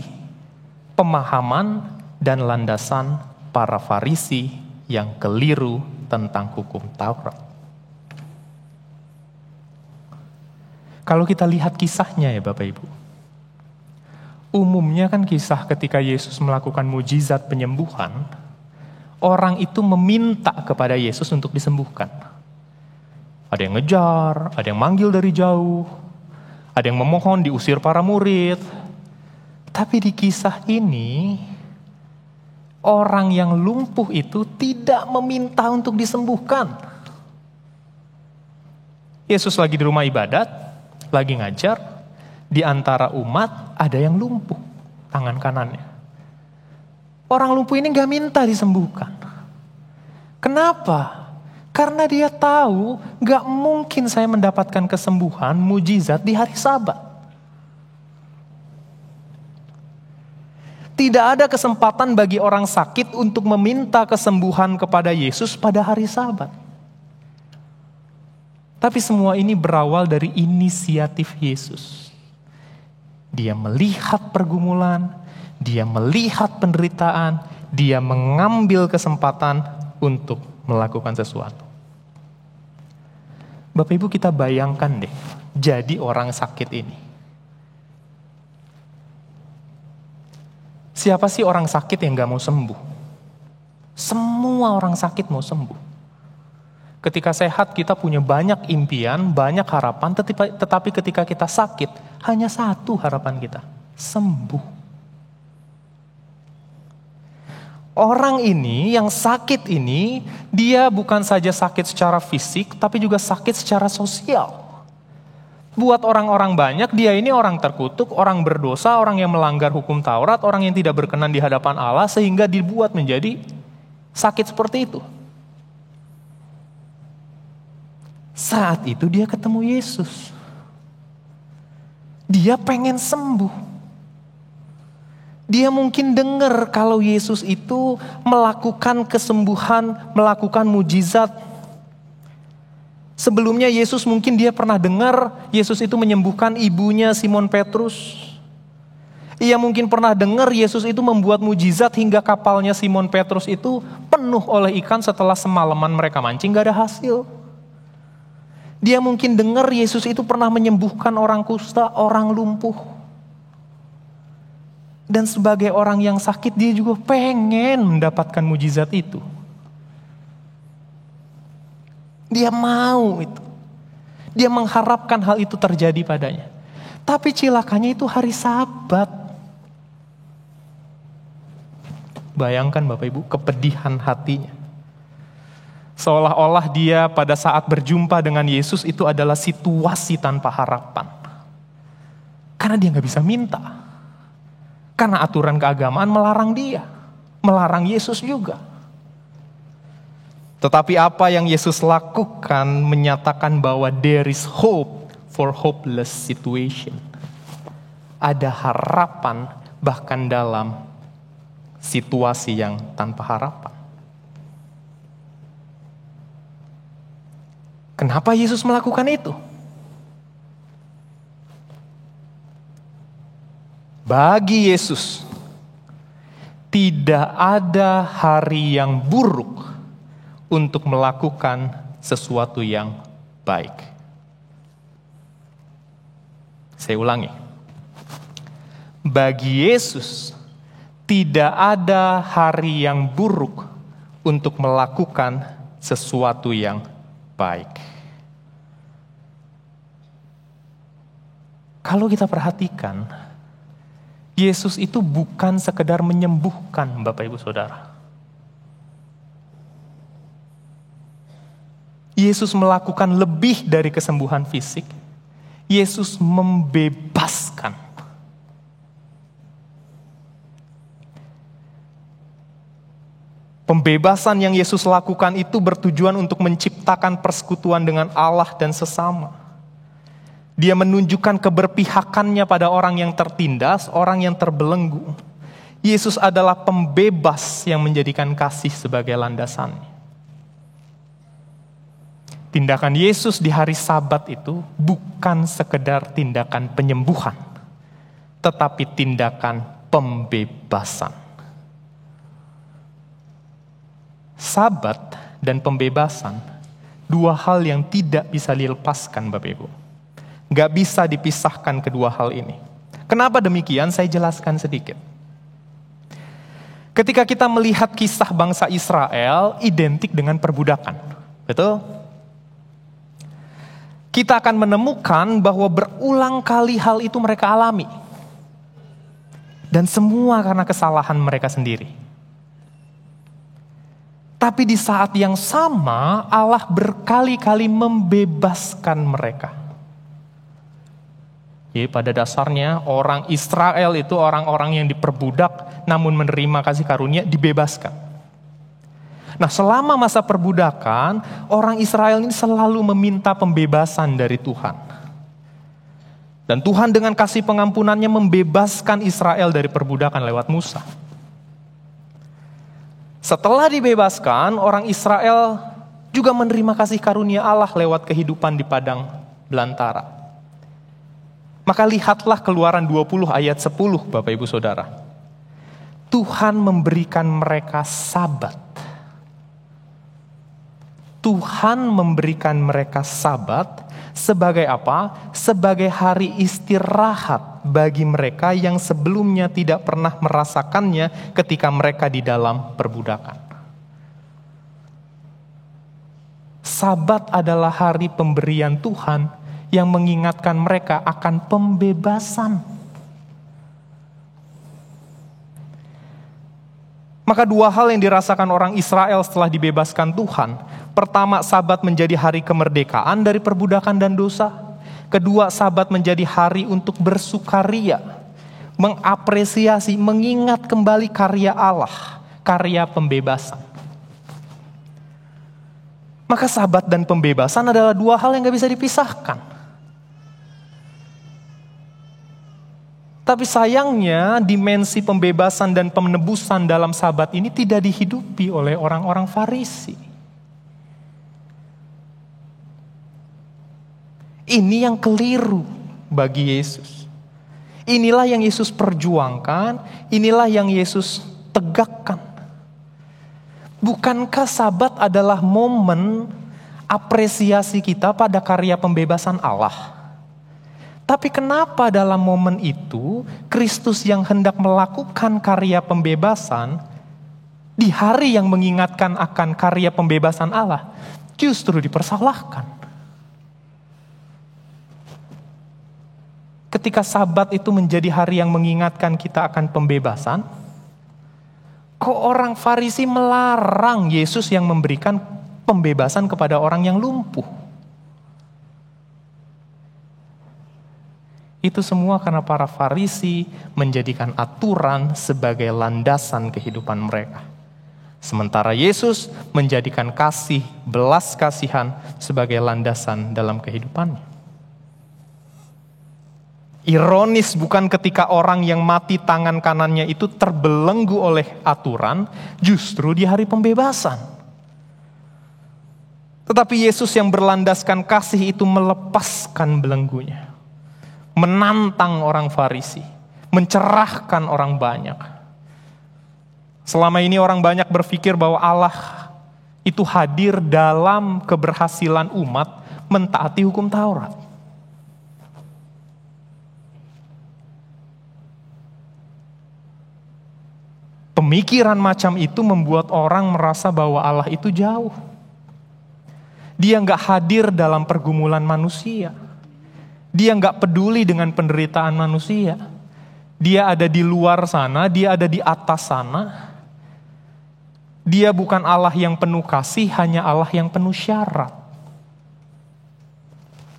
pemahaman dan landasan para Farisi yang keliru tentang hukum Taurat. Kalau kita lihat kisahnya ya Bapak Ibu, umumnya kan kisah ketika Yesus melakukan mujizat penyembuhan, orang itu meminta kepada Yesus untuk disembuhkan. Ada yang ngejar, ada yang manggil dari jauh, ada yang memohon diusir para murid. Tapi di kisah ini, orang yang lumpuh itu tidak meminta untuk disembuhkan. Yesus lagi di rumah ibadat, lagi ngajar, di antara umat ada yang lumpuh tangan kanannya. Orang lumpuh ini gak minta disembuhkan. Kenapa? Karena dia tahu gak mungkin saya mendapatkan kesembuhan, mujizat di hari Sabat. Tidak ada kesempatan bagi orang sakit untuk meminta kesembuhan kepada Yesus pada hari Sabat. Tapi semua ini berawal dari inisiatif Yesus. Dia melihat pergumulan, dia melihat penderitaan, dia mengambil kesempatan untuk melakukan sesuatu. Bapak Ibu, kita bayangkan deh, jadi orang sakit ini. Siapa sih orang sakit yang gak mau sembuh? Semua orang sakit mau sembuh. Ketika sehat kita punya banyak impian, banyak harapan, tetapi ketika kita sakit, hanya satu harapan kita, sembuh. Orang ini, yang sakit ini, dia bukan saja sakit secara fisik, tapi juga sakit secara sosial. Buat orang-orang banyak, dia ini orang terkutuk, orang berdosa, orang yang melanggar hukum Taurat, orang yang tidak berkenan di hadapan Allah, sehingga dibuat menjadi sakit seperti itu. Saat itu dia ketemu Yesus. Dia pengen sembuh. Dia mungkin dengar kalau Yesus itu melakukan kesembuhan, melakukan mujizat. Sebelumnya Yesus mungkin dia pernah dengar Yesus itu menyembuhkan ibunya Simon Petrus. Ia mungkin pernah dengar Yesus itu membuat mujizat hingga kapalnya Simon Petrus itu penuh oleh ikan setelah semalaman mereka mancing gak ada hasil. Dia mungkin dengar Yesus itu pernah menyembuhkan orang kusta, orang lumpuh. Dan sebagai orang yang sakit dia juga pengen mendapatkan mujizat itu. Dia mau itu. Dia mengharapkan hal itu terjadi padanya. Tapi cilakanya itu hari Sabat. Bayangkan Bapak Ibu kepedihan hatinya. Seolah-olah dia pada saat berjumpa dengan Yesus itu adalah situasi tanpa harapan. Karena dia gak bisa minta. Karena aturan keagamaan melarang dia. Melarang Yesus juga. Tetapi apa yang Yesus lakukan menyatakan bahwa there is hope for hopeless situation. Ada harapan bahkan dalam situasi yang tanpa harapan. Kenapa Yesus melakukan itu? Bagi Yesus, tidak ada hari yang buruk untuk melakukan sesuatu yang baik. Saya ulangi. Bagi Yesus, tidak ada hari yang buruk untuk melakukan sesuatu yang baik. Kalau kita perhatikan, Yesus itu bukan sekedar menyembuhkan, Bapak Ibu Saudara. Yesus melakukan lebih dari kesembuhan fisik. Yesus membebaskan. Pembebasan yang Yesus lakukan itu bertujuan untuk menciptakan persekutuan dengan Allah dan sesama. Dia menunjukkan keberpihakannya pada orang yang tertindas, orang yang terbelenggu. Yesus adalah pembebas yang menjadikan kasih sebagai landasannya. Tindakan Yesus di hari Sabat itu bukan sekedar tindakan penyembuhan, tetapi tindakan pembebasan. Sabat dan pembebasan, dua hal yang tidak bisa dilepaskan, Bapak Ibu. Gak bisa dipisahkan kedua hal ini. Kenapa demikian? Saya jelaskan sedikit. Ketika kita melihat kisah bangsa Israel, identik dengan perbudakan. Betul? Kita akan menemukan bahwa berulang kali hal itu mereka alami. Dan semua karena kesalahan mereka sendiri. Tapi di saat yang sama, Allah berkali-kali membebaskan mereka. Ya, pada dasarnya orang Israel itu orang-orang yang diperbudak namun menerima kasih karunia dibebaskan. Nah, selama masa perbudakan, orang Israel ini selalu meminta pembebasan dari Tuhan. Dan Tuhan dengan kasih pengampunannya membebaskan Israel dari perbudakan lewat Musa. Setelah dibebaskan, orang Israel juga menerima kasih karunia Allah lewat kehidupan di padang belantara. Maka lihatlah Keluaran 20 ayat 10, Bapak Ibu Saudara. Tuhan memberikan mereka Sabat. Tuhan memberikan mereka Sabat sebagai apa? Sebagai hari istirahat bagi mereka yang sebelumnya tidak pernah merasakannya ketika mereka di dalam perbudakan. Sabat adalah hari pemberian Tuhan yang mengingatkan mereka akan pembebasan. Maka dua hal yang dirasakan orang Israel setelah dibebaskan Tuhan. Pertama, Sabat menjadi hari kemerdekaan dari perbudakan dan dosa. Kedua, Sabat menjadi hari untuk bersukaria, mengapresiasi, mengingat kembali karya Allah, karya pembebasan. Maka Sabat dan pembebasan adalah dua hal yang gak bisa dipisahkan. Tapi sayangnya dimensi pembebasan dan penebusan dalam Sabat ini tidak dihidupi oleh orang-orang Farisi. Ini yang keliru bagi Yesus. Inilah yang Yesus perjuangkan, inilah yang Yesus tegakkan. Bukankah Sabat adalah momen apresiasi kita pada karya pembebasan Allah? Tapi kenapa dalam momen itu Kristus yang hendak melakukan karya pembebasan di hari yang mengingatkan akan karya pembebasan Allah justru dipersalahkan? Ketika Sabat itu menjadi hari yang mengingatkan kita akan pembebasan, kok orang Farisi melarang Yesus yang memberikan pembebasan kepada orang yang lumpuh? Itu semua karena para Farisi menjadikan aturan sebagai landasan kehidupan mereka. Sementara Yesus menjadikan kasih, belas kasihan sebagai landasan dalam kehidupannya. Ironis bukan ketika orang yang mati tangan kanannya itu terbelenggu oleh aturan, justru di hari pembebasan. Tetapi Yesus yang berlandaskan kasih itu melepaskan belenggunya. Menantang orang Farisi, mencerahkan orang banyak. Selama ini orang banyak berpikir bahwa Allah itu hadir dalam keberhasilan umat mentaati hukum Taurat. Pemikiran macam itu membuat orang merasa bahwa Allah itu jauh. Dia nggak hadir dalam pergumulan manusia. Dia nggak peduli dengan penderitaan manusia. Dia ada di luar sana, dia ada di atas sana. Dia bukan Allah yang penuh kasih, hanya Allah yang penuh syarat.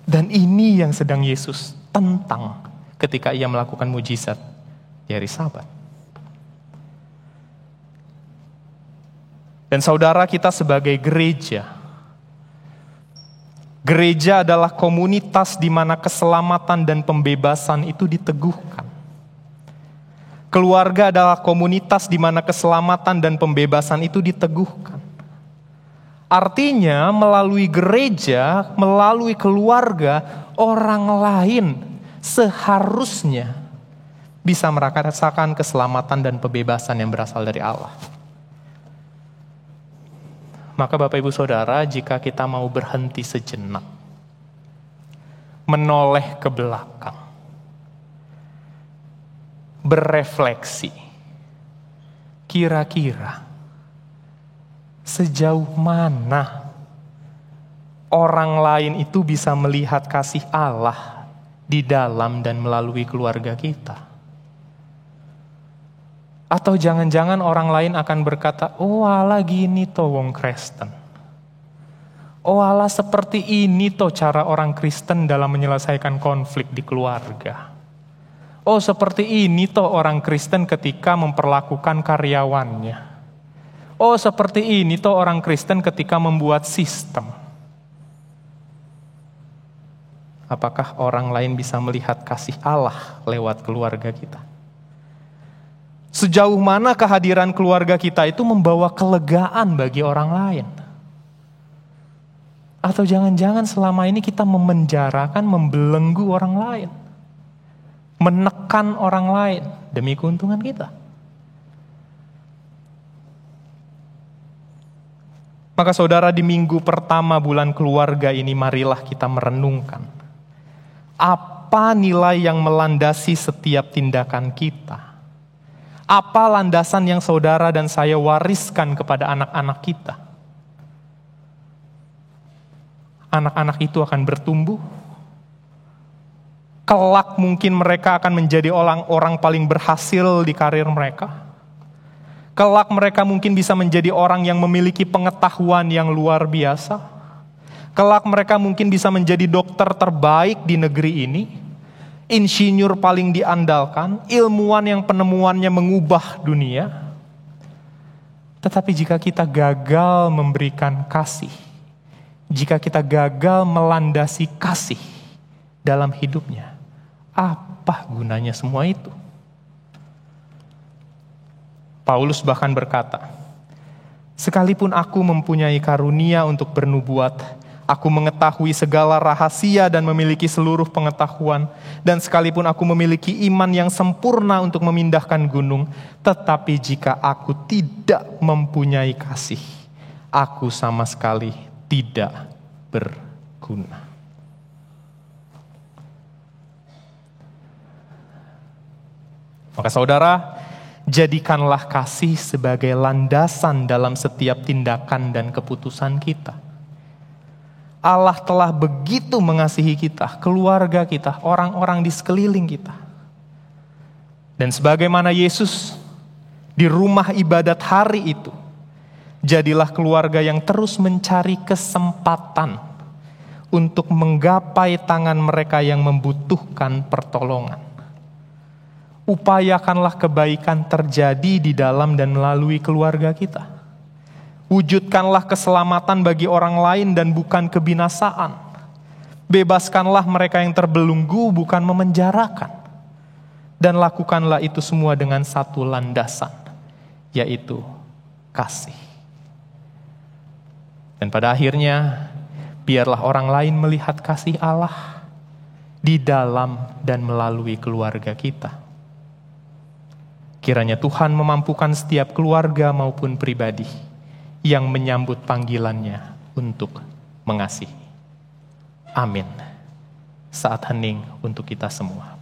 Dan ini yang sedang Yesus tentang ketika ia melakukan mujizat di hari Sabat. Dan saudara, kita sebagai gereja adalah komunitas di mana keselamatan dan pembebasan itu diteguhkan. Keluarga adalah komunitas di mana keselamatan dan pembebasan itu diteguhkan. Artinya melalui gereja, melalui keluarga, orang lain seharusnya bisa merasakan keselamatan dan pembebasan yang berasal dari Allah. Maka Bapak Ibu Saudara, jika kita mau berhenti sejenak, menoleh ke belakang, berefleksi, kira-kira sejauh mana orang lain itu bisa melihat kasih Allah di dalam dan melalui keluarga kita? Atau jangan-jangan orang lain akan berkata, oh Allah gini toh wong Kristen. Oh Allah seperti ini toh cara orang Kristen dalam menyelesaikan konflik di keluarga. Oh seperti ini toh orang Kristen ketika memperlakukan karyawannya. Oh seperti ini toh orang Kristen ketika membuat sistem. Apakah orang lain bisa melihat kasih Allah lewat keluarga kita? Sejauh mana kehadiran keluarga kita itu membawa kelegaan bagi orang lain? Atau jangan-jangan selama ini kita memenjarakan, membelenggu orang lain, menekan orang lain demi keuntungan kita? Maka saudara, di minggu pertama bulan keluarga ini marilah kita merenungkan apa nilai yang melandasi setiap tindakan kita. Apa landasan yang saudara dan saya wariskan kepada anak-anak kita? Anak-anak itu akan bertumbuh. Kelak mungkin mereka akan menjadi orang paling berhasil di karir mereka. Kelak mereka mungkin bisa menjadi orang yang memiliki pengetahuan yang luar biasa. Kelak mereka mungkin bisa menjadi dokter terbaik di negeri ini. Insinyur paling diandalkan, ilmuwan yang penemuannya mengubah dunia. Tetapi jika kita gagal memberikan kasih, jika kita gagal melandasi kasih dalam hidupnya, apa gunanya semua itu? Paulus bahkan berkata, sekalipun aku mempunyai karunia untuk bernubuat, aku mengetahui segala rahasia dan memiliki seluruh pengetahuan, dan sekalipun aku memiliki iman yang sempurna untuk memindahkan gunung, tetapi jika aku tidak mempunyai kasih, aku sama sekali tidak berguna. Maka saudara, jadikanlah kasih sebagai landasan dalam setiap tindakan dan keputusan kita. Allah telah begitu mengasihi kita, keluarga kita, orang-orang di sekeliling kita. Dan sebagaimana Yesus di rumah ibadat hari itu, jadilah keluarga yang terus mencari kesempatan untuk menggapai tangan mereka yang membutuhkan pertolongan. Upayakanlah kebaikan terjadi di dalam dan melalui keluarga kita. Wujudkanlah keselamatan bagi orang lain dan bukan kebinasaan. Bebaskanlah mereka yang terbelenggu, bukan memenjarakan. Dan lakukanlah itu semua dengan satu landasan, yaitu kasih. Dan pada akhirnya, biarlah orang lain melihat kasih Allah di dalam dan melalui keluarga kita. Kiranya Tuhan memampukan setiap keluarga maupun pribadi yang menyambut panggilannya untuk mengasihi. Amin. Saat hening untuk kita semua.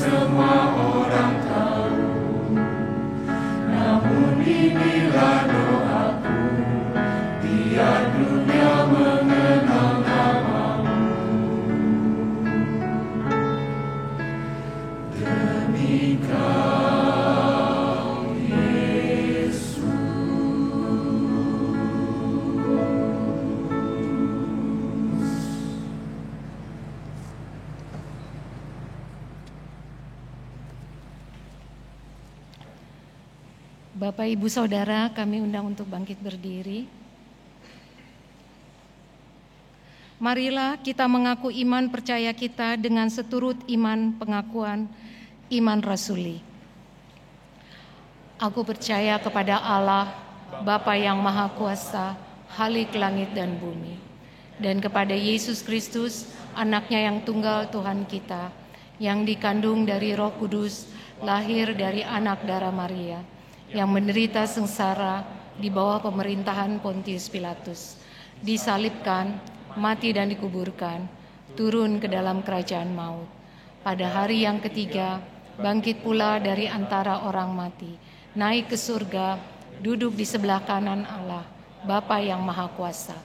semua orang tahu. Namun inilah doaku, biar dunia mengenal namamu. Demi Kau, Yesus. Bapak, Ibu, Saudara, kami undang untuk bangkit berdiri. Marilah kita mengaku iman percaya kita dengan seturut iman pengakuan iman rasuli. Aku percaya kepada Allah, Bapa yang Maha Kuasa, Khalik langit dan bumi, dan kepada Yesus Kristus, anaknya yang tunggal Tuhan kita, yang dikandung dari Roh Kudus, lahir dari anak darah Maria, yang menderita sengsara di bawah pemerintahan Pontius Pilatus, disalibkan, mati dan dikuburkan, turun ke dalam kerajaan maut. Pada hari yang ketiga, bangkit pula dari antara orang mati, naik ke surga, duduk di sebelah kanan Allah, Bapa yang Maha Kuasa.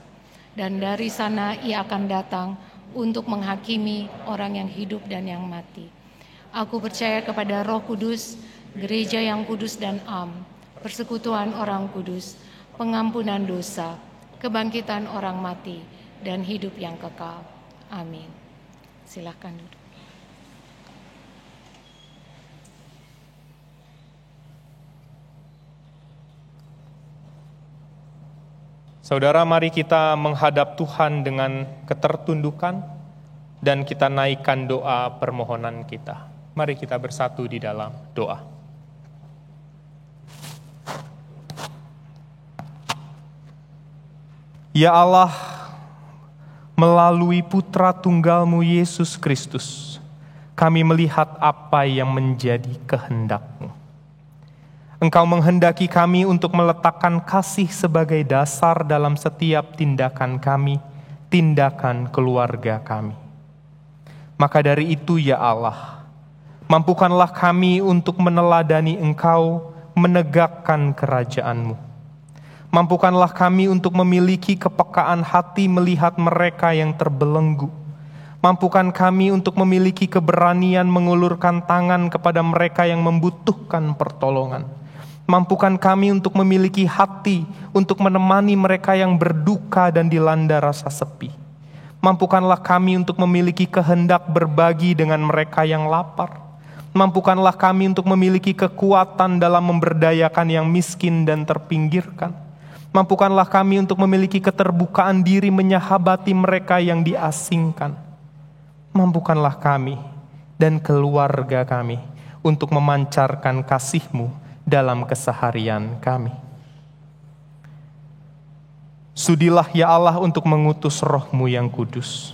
Dan dari sana Ia akan datang untuk menghakimi orang yang hidup dan yang mati. Aku percaya kepada Roh Kudus, gereja yang kudus dan am, persekutuan orang kudus, pengampunan dosa, kebangkitan orang mati, dan hidup yang kekal. Amin. Silakan duduk. Saudara, mari kita menghadap Tuhan dengan ketertundukan dan kita naikkan doa permohonan kita. Mari kita bersatu di dalam doa. Ya Allah, melalui Putra Tunggal-Mu Yesus Kristus, kami melihat apa yang menjadi kehendak-Mu. Engkau menghendaki kami untuk meletakkan kasih sebagai dasar dalam setiap tindakan kami, tindakan keluarga kami. Maka dari itu ya Allah, mampukanlah kami untuk meneladani Engkau, menegakkan kerajaan-Mu. Mampukanlah kami untuk memiliki kepekaan hati melihat mereka yang terbelenggu. Mampukan kami untuk memiliki keberanian mengulurkan tangan kepada mereka yang membutuhkan pertolongan. Mampukan kami untuk memiliki hati untuk menemani mereka yang berduka dan dilanda rasa sepi. Mampukanlah kami untuk memiliki kehendak berbagi dengan mereka yang lapar. Mampukanlah kami untuk memiliki kekuatan dalam memberdayakan yang miskin dan terpinggirkan. Mampukanlah kami untuk memiliki keterbukaan diri menyahabati mereka yang diasingkan. Mampukanlah kami dan keluarga kami untuk memancarkan kasih-Mu dalam keseharian kami. Sudilah ya Allah untuk mengutus Roh-Mu yang kudus,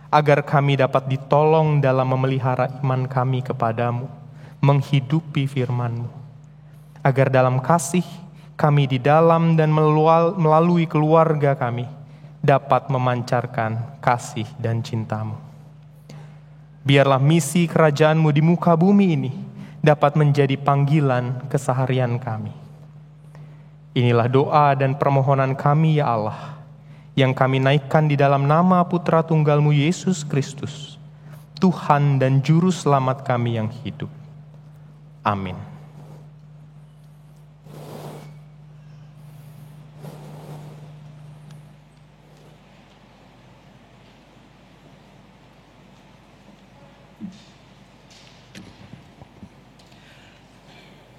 agar kami dapat ditolong dalam memelihara iman kami kepadamu, menghidupi firman-Mu, agar dalam kasih kami di dalam dan melalui keluarga kami dapat memancarkan kasih dan cinta-Mu. Biarlah misi kerajaan-Mu di muka bumi ini dapat menjadi panggilan keseharian kami. Inilah doa dan permohonan kami ya Allah, yang kami naikkan di dalam nama Putra Tunggal-Mu Yesus Kristus, Tuhan dan Juru Selamat kami yang hidup. Amin.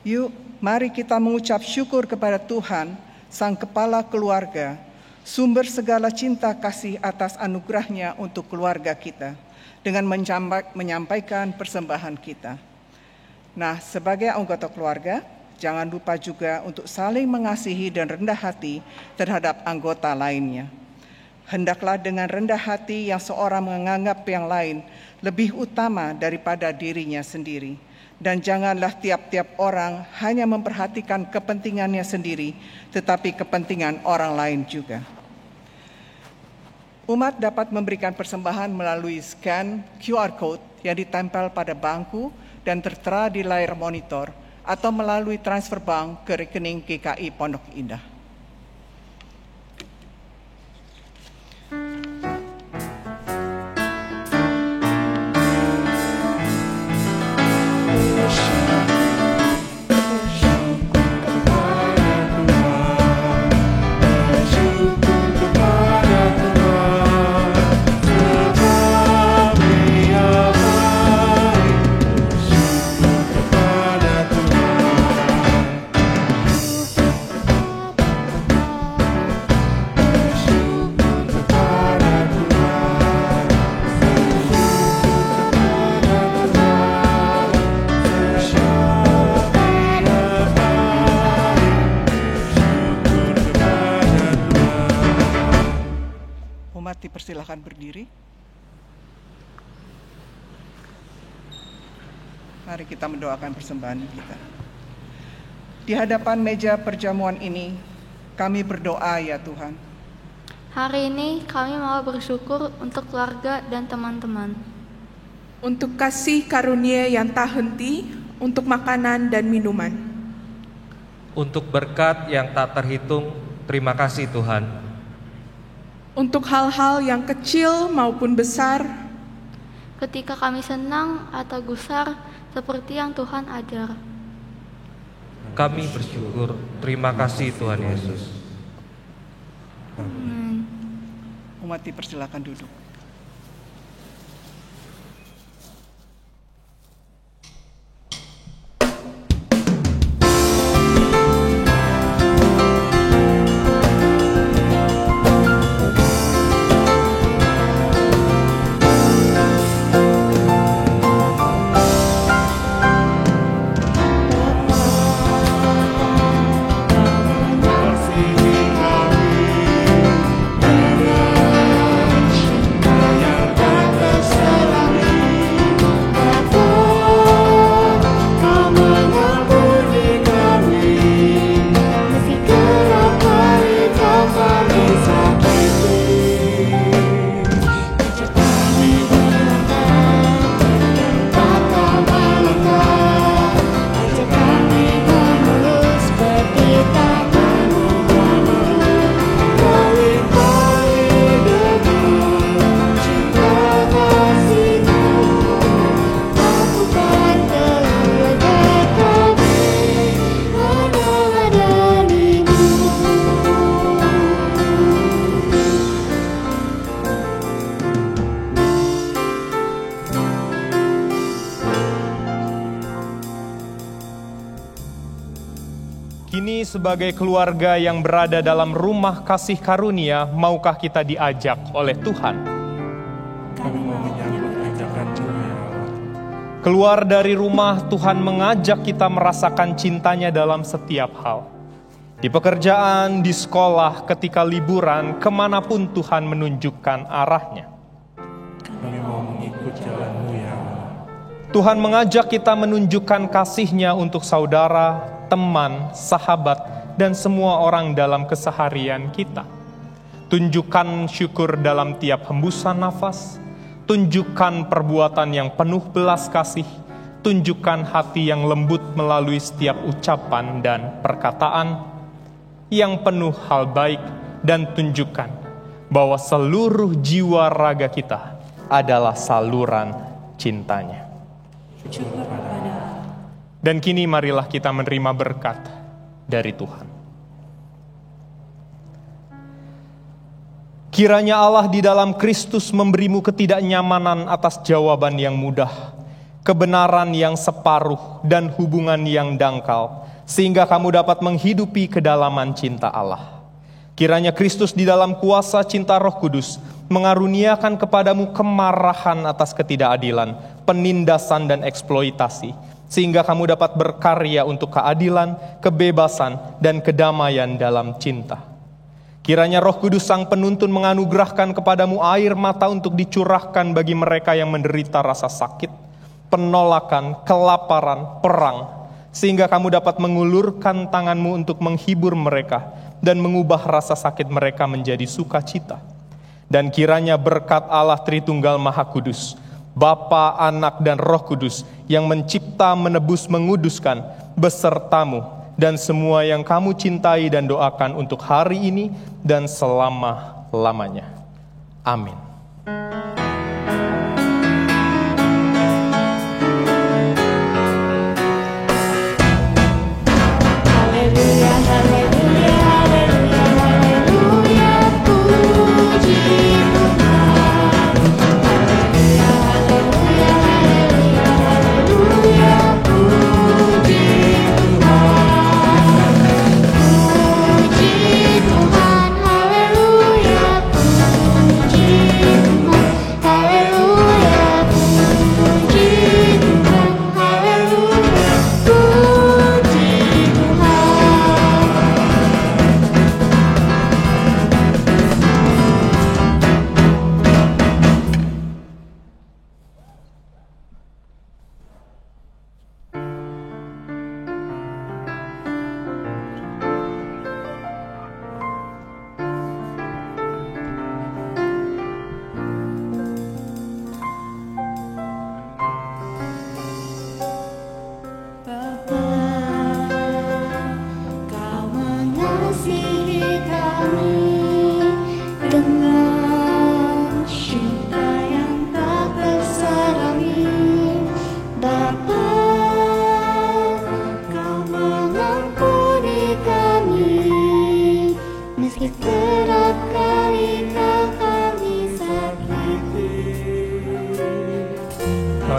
Yuk, mari kita mengucap syukur kepada Tuhan, Sang Kepala Keluarga, sumber segala cinta kasih atas anugerah-Nya untuk keluarga kita, dengan menyampaikan persembahan kita. Nah, sebagai anggota keluarga, jangan lupa juga untuk saling mengasihi dan rendah hati terhadap anggota lainnya. Hendaklah dengan rendah hati yang seorang menganggap yang lain lebih utama daripada dirinya sendiri. Dan janganlah tiap-tiap orang hanya memperhatikan kepentingannya sendiri, tetapi kepentingan orang lain juga. Umat dapat memberikan persembahan melalui scan QR code yang ditempel pada bangku dan tertera di layar monitor atau melalui transfer bank ke rekening GKI Pondok Indah. Dipersilakan berdiri. Mari kita mendoakan persembahan kita. Di hadapan meja perjamuan ini, kami berdoa ya Tuhan. Hari ini kami mau bersyukur untuk keluarga dan teman-teman. Untuk kasih karunia yang tak henti, untuk makanan dan minuman. Untuk berkat yang tak terhitung, terima kasih Tuhan. Untuk hal-hal yang kecil maupun besar, ketika kami senang atau gusar seperti yang Tuhan ajar. Kami bersyukur, terima kasih Tuhan Yesus. Umat dipersilakan duduk. Kini sebagai keluarga yang berada dalam rumah kasih karunia, maukah kita diajak oleh Tuhan? Kami mau menyambut ajakan-Mu ya Allah. Keluar dari rumah, Tuhan mengajak kita merasakan cintanya dalam setiap hal. Di pekerjaan, di sekolah, ketika liburan, kemanapun Tuhan menunjukkan arahnya. Kami mau mengikut jalan-Mu ya Allah. Tuhan mengajak kita menunjukkan kasih-Nya untuk saudara, teman, sahabat, dan semua orang dalam keseharian kita. Tunjukkan syukur dalam tiap hembusan nafas, tunjukkan perbuatan yang penuh belas kasih, tunjukkan hati yang lembut melalui setiap ucapan dan perkataan yang penuh hal baik, dan tunjukkan bahwa seluruh jiwa raga kita adalah saluran cintanya. Dan kini marilah kita menerima berkat dari Tuhan. Kiranya Allah di dalam Kristus memberimu ketidaknyamanan atas jawaban yang mudah, kebenaran yang separuh, dan hubungan yang dangkal, sehingga kamu dapat menghidupi kedalaman cinta Allah. Kiranya Kristus di dalam kuasa cinta Roh Kudus mengaruniakan kepadamu kemarahan atas ketidakadilan, penindasan, dan eksploitasi, sehingga kamu dapat berkarya untuk keadilan, kebebasan, dan kedamaian dalam cinta. Kiranya Roh Kudus Sang Penuntun menganugerahkan kepadamu air mata untuk dicurahkan bagi mereka yang menderita rasa sakit, penolakan, kelaparan, perang, sehingga kamu dapat mengulurkan tanganmu untuk menghibur mereka dan mengubah rasa sakit mereka menjadi sukacita. Dan kiranya berkat Allah Tritunggal Maha Kudus Bapa, Anak, dan Roh Kudus, yang mencipta, menebus, menguduskan, besertamu, dan semua yang kamu cintai dan doakan untuk hari ini dan selama-lamanya. Amin.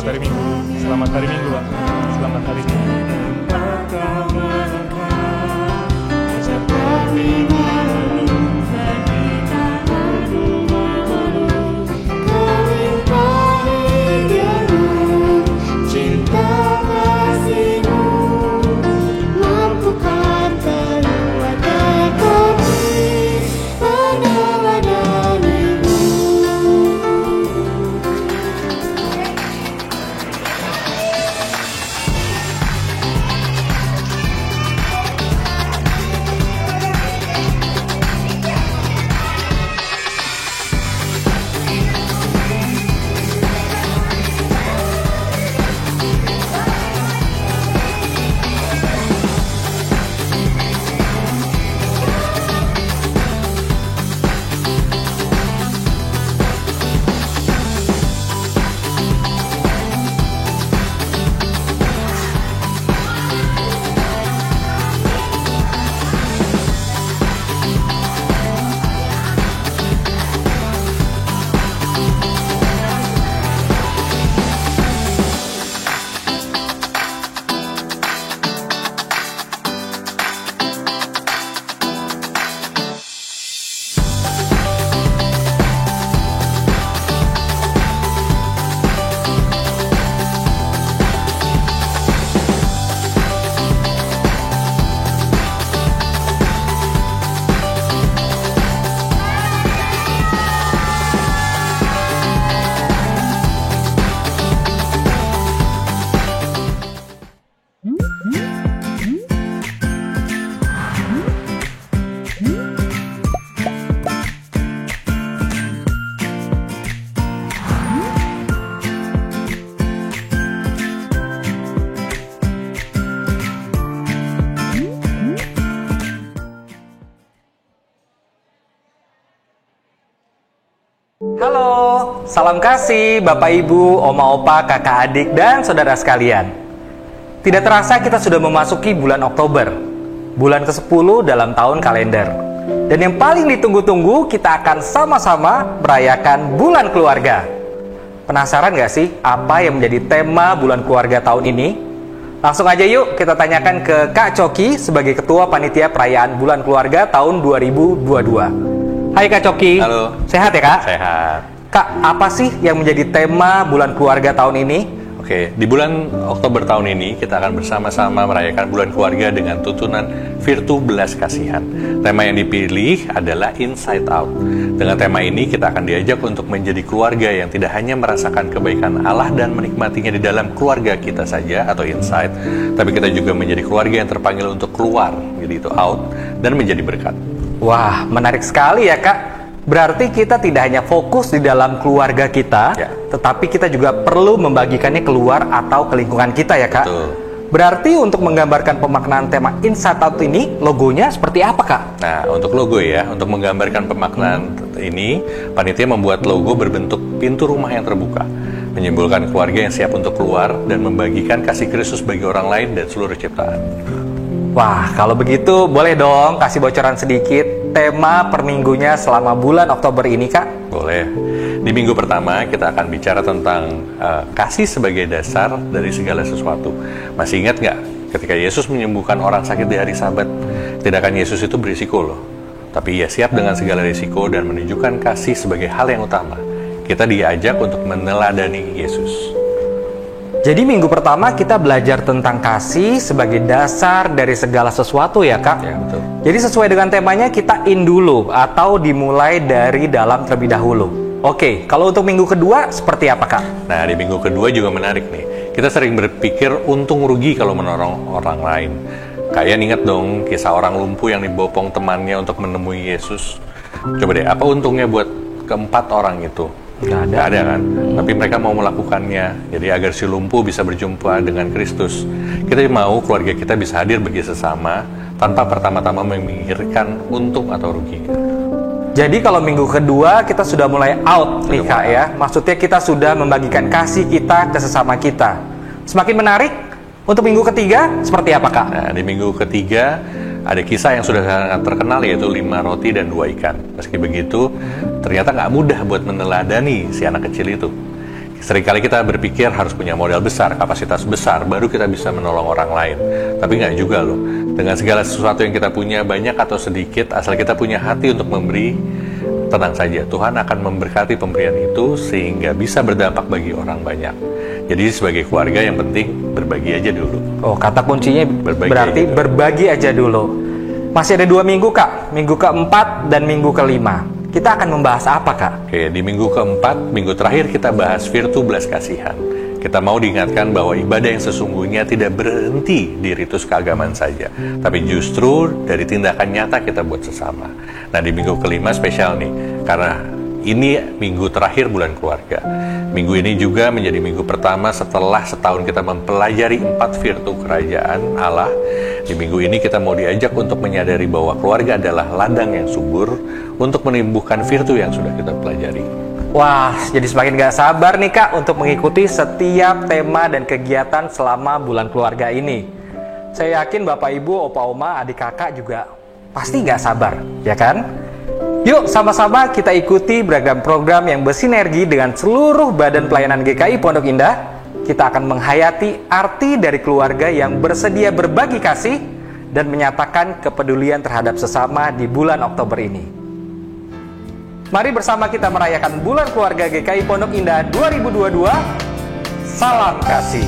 Selamat hari Minggu. Selamat hari Minggu, Pak. Selamat hari Minggu. Halo, salam kasih Bapak Ibu, Oma Opa, Kakak Adik, dan Saudara sekalian. Tidak terasa kita sudah memasuki bulan Oktober, bulan ke-10 dalam tahun kalender. Dan yang paling ditunggu-tunggu, kita akan sama-sama merayakan bulan keluarga. Penasaran gak sih apa yang menjadi tema bulan keluarga tahun ini? Langsung aja yuk kita tanyakan ke Kak Coki sebagai Ketua Panitia Perayaan Bulan Keluarga tahun 2022. Hai Kak Coki. Halo. Sehat ya Kak? Sehat. Kak, apa sih yang menjadi tema bulan keluarga tahun ini? Oke, di bulan Oktober tahun ini kita akan bersama-sama merayakan bulan keluarga dengan tuntunan Virtu Belas Kasihan. Tema yang dipilih adalah Inside Out. Dengan tema ini kita akan diajak untuk menjadi keluarga yang tidak hanya merasakan kebaikan Allah dan menikmatinya di dalam keluarga kita saja atau inside, tapi kita juga menjadi keluarga yang terpanggil untuk keluar, jadi itu out, dan menjadi berkat. Wah, menarik sekali ya Kak. Berarti kita tidak hanya fokus di dalam keluarga kita, tetapi kita juga perlu membagikannya keluar atau ke lingkungan kita ya Kak? Betul. Berarti untuk menggambarkan pemaknaan tema Inside Out ini, logonya seperti apa Kak? Nah, untuk logo ya, untuk menggambarkan pemaknaan ini, panitia membuat logo berbentuk pintu rumah yang terbuka, menyimbolkan keluarga yang siap untuk keluar dan membagikan kasih Kristus bagi orang lain dan seluruh ciptaan. Wah, kalau begitu boleh dong kasih bocoran sedikit tema per minggunya selama bulan Oktober ini Kak? Boleh. Di minggu pertama kita akan bicara tentang kasih sebagai dasar dari segala sesuatu. Masih ingat nggak ketika Yesus menyembuhkan orang sakit di hari Sabat? Tindakan Yesus itu berisiko loh. Tapi ia siap dengan segala risiko dan menunjukkan kasih sebagai hal yang utama. Kita diajak untuk meneladani Yesus. Jadi minggu pertama kita belajar tentang kasih sebagai dasar dari segala sesuatu ya Kak? Ya, betul. Jadi sesuai dengan temanya kita in dulu atau dimulai dari dalam terlebih dahulu. Oke, kalau untuk minggu kedua seperti apa Kak? Nah, di minggu kedua juga menarik nih. Kita sering berpikir untung rugi kalau menolong orang lain. Kalian ingat dong kisah orang lumpuh yang dibopong temannya untuk menemui Yesus. Coba deh, apa untungnya buat keempat orang itu? Nggak ada kan? Tapi mereka mau melakukannya. Jadi agar si lumpuh bisa berjumpa dengan Kristus. Kita mau keluarga kita bisa hadir bagi sesama tanpa pertama-tama memikirkan untung atau ruginya. Jadi kalau minggu kedua kita sudah mulai out nih Kak ya. Maksudnya kita sudah membagikan kasih kita ke sesama kita. Semakin menarik. Untuk minggu ketiga seperti apa Kak? Nah, di minggu ketiga ada kisah yang sudah sangat terkenal yaitu 5 roti dan 2 ikan. Meski begitu, ternyata nggak mudah buat meneladani si anak kecil itu. Seringkali kita berpikir harus punya modal besar, kapasitas besar, baru kita bisa menolong orang lain. Tapi nggak juga loh. Dengan segala sesuatu yang kita punya, banyak atau sedikit, asal kita punya hati untuk memberi, tenang saja, Tuhan akan memberkati pemberian itu sehingga bisa berdampak bagi orang banyak. Jadi sebagai keluarga yang penting berbagi aja dulu. Oh, kata kuncinya berarti berbagi aja dulu. Masih ada 2 minggu Kak, minggu keempat dan minggu kelima. Kita akan membahas apa Kak? Oke, di minggu keempat, minggu terakhir kita bahas Virtu Belas Kasihan. Kita mau diingatkan bahwa ibadah yang sesungguhnya tidak berhenti di ritus keagamaan saja, tapi justru dari tindakan nyata kita buat sesama. Nah, di minggu kelima spesial nih, karena ini minggu terakhir bulan keluarga. Minggu ini juga menjadi minggu pertama setelah setahun kita mempelajari 4 virtu kerajaan Allah. Di minggu ini kita mau diajak untuk menyadari bahwa keluarga adalah ladang yang subur untuk menumbuhkan virtu yang sudah kita pelajari. Wah, jadi semakin gak sabar nih Kak untuk mengikuti setiap tema dan kegiatan selama bulan keluarga ini. Saya yakin Bapak Ibu, Opa Oma, adik kakak juga pasti gak sabar, ya kan? Yuk sama-sama kita ikuti beragam program yang bersinergi dengan seluruh Badan Pelayanan GKI Pondok Indah. Kita akan menghayati arti dari keluarga yang bersedia berbagi kasih dan menyatakan kepedulian terhadap sesama di bulan Oktober ini. Mari bersama kita merayakan bulan keluarga GKI Pondok Indah 2022. Salam kasih.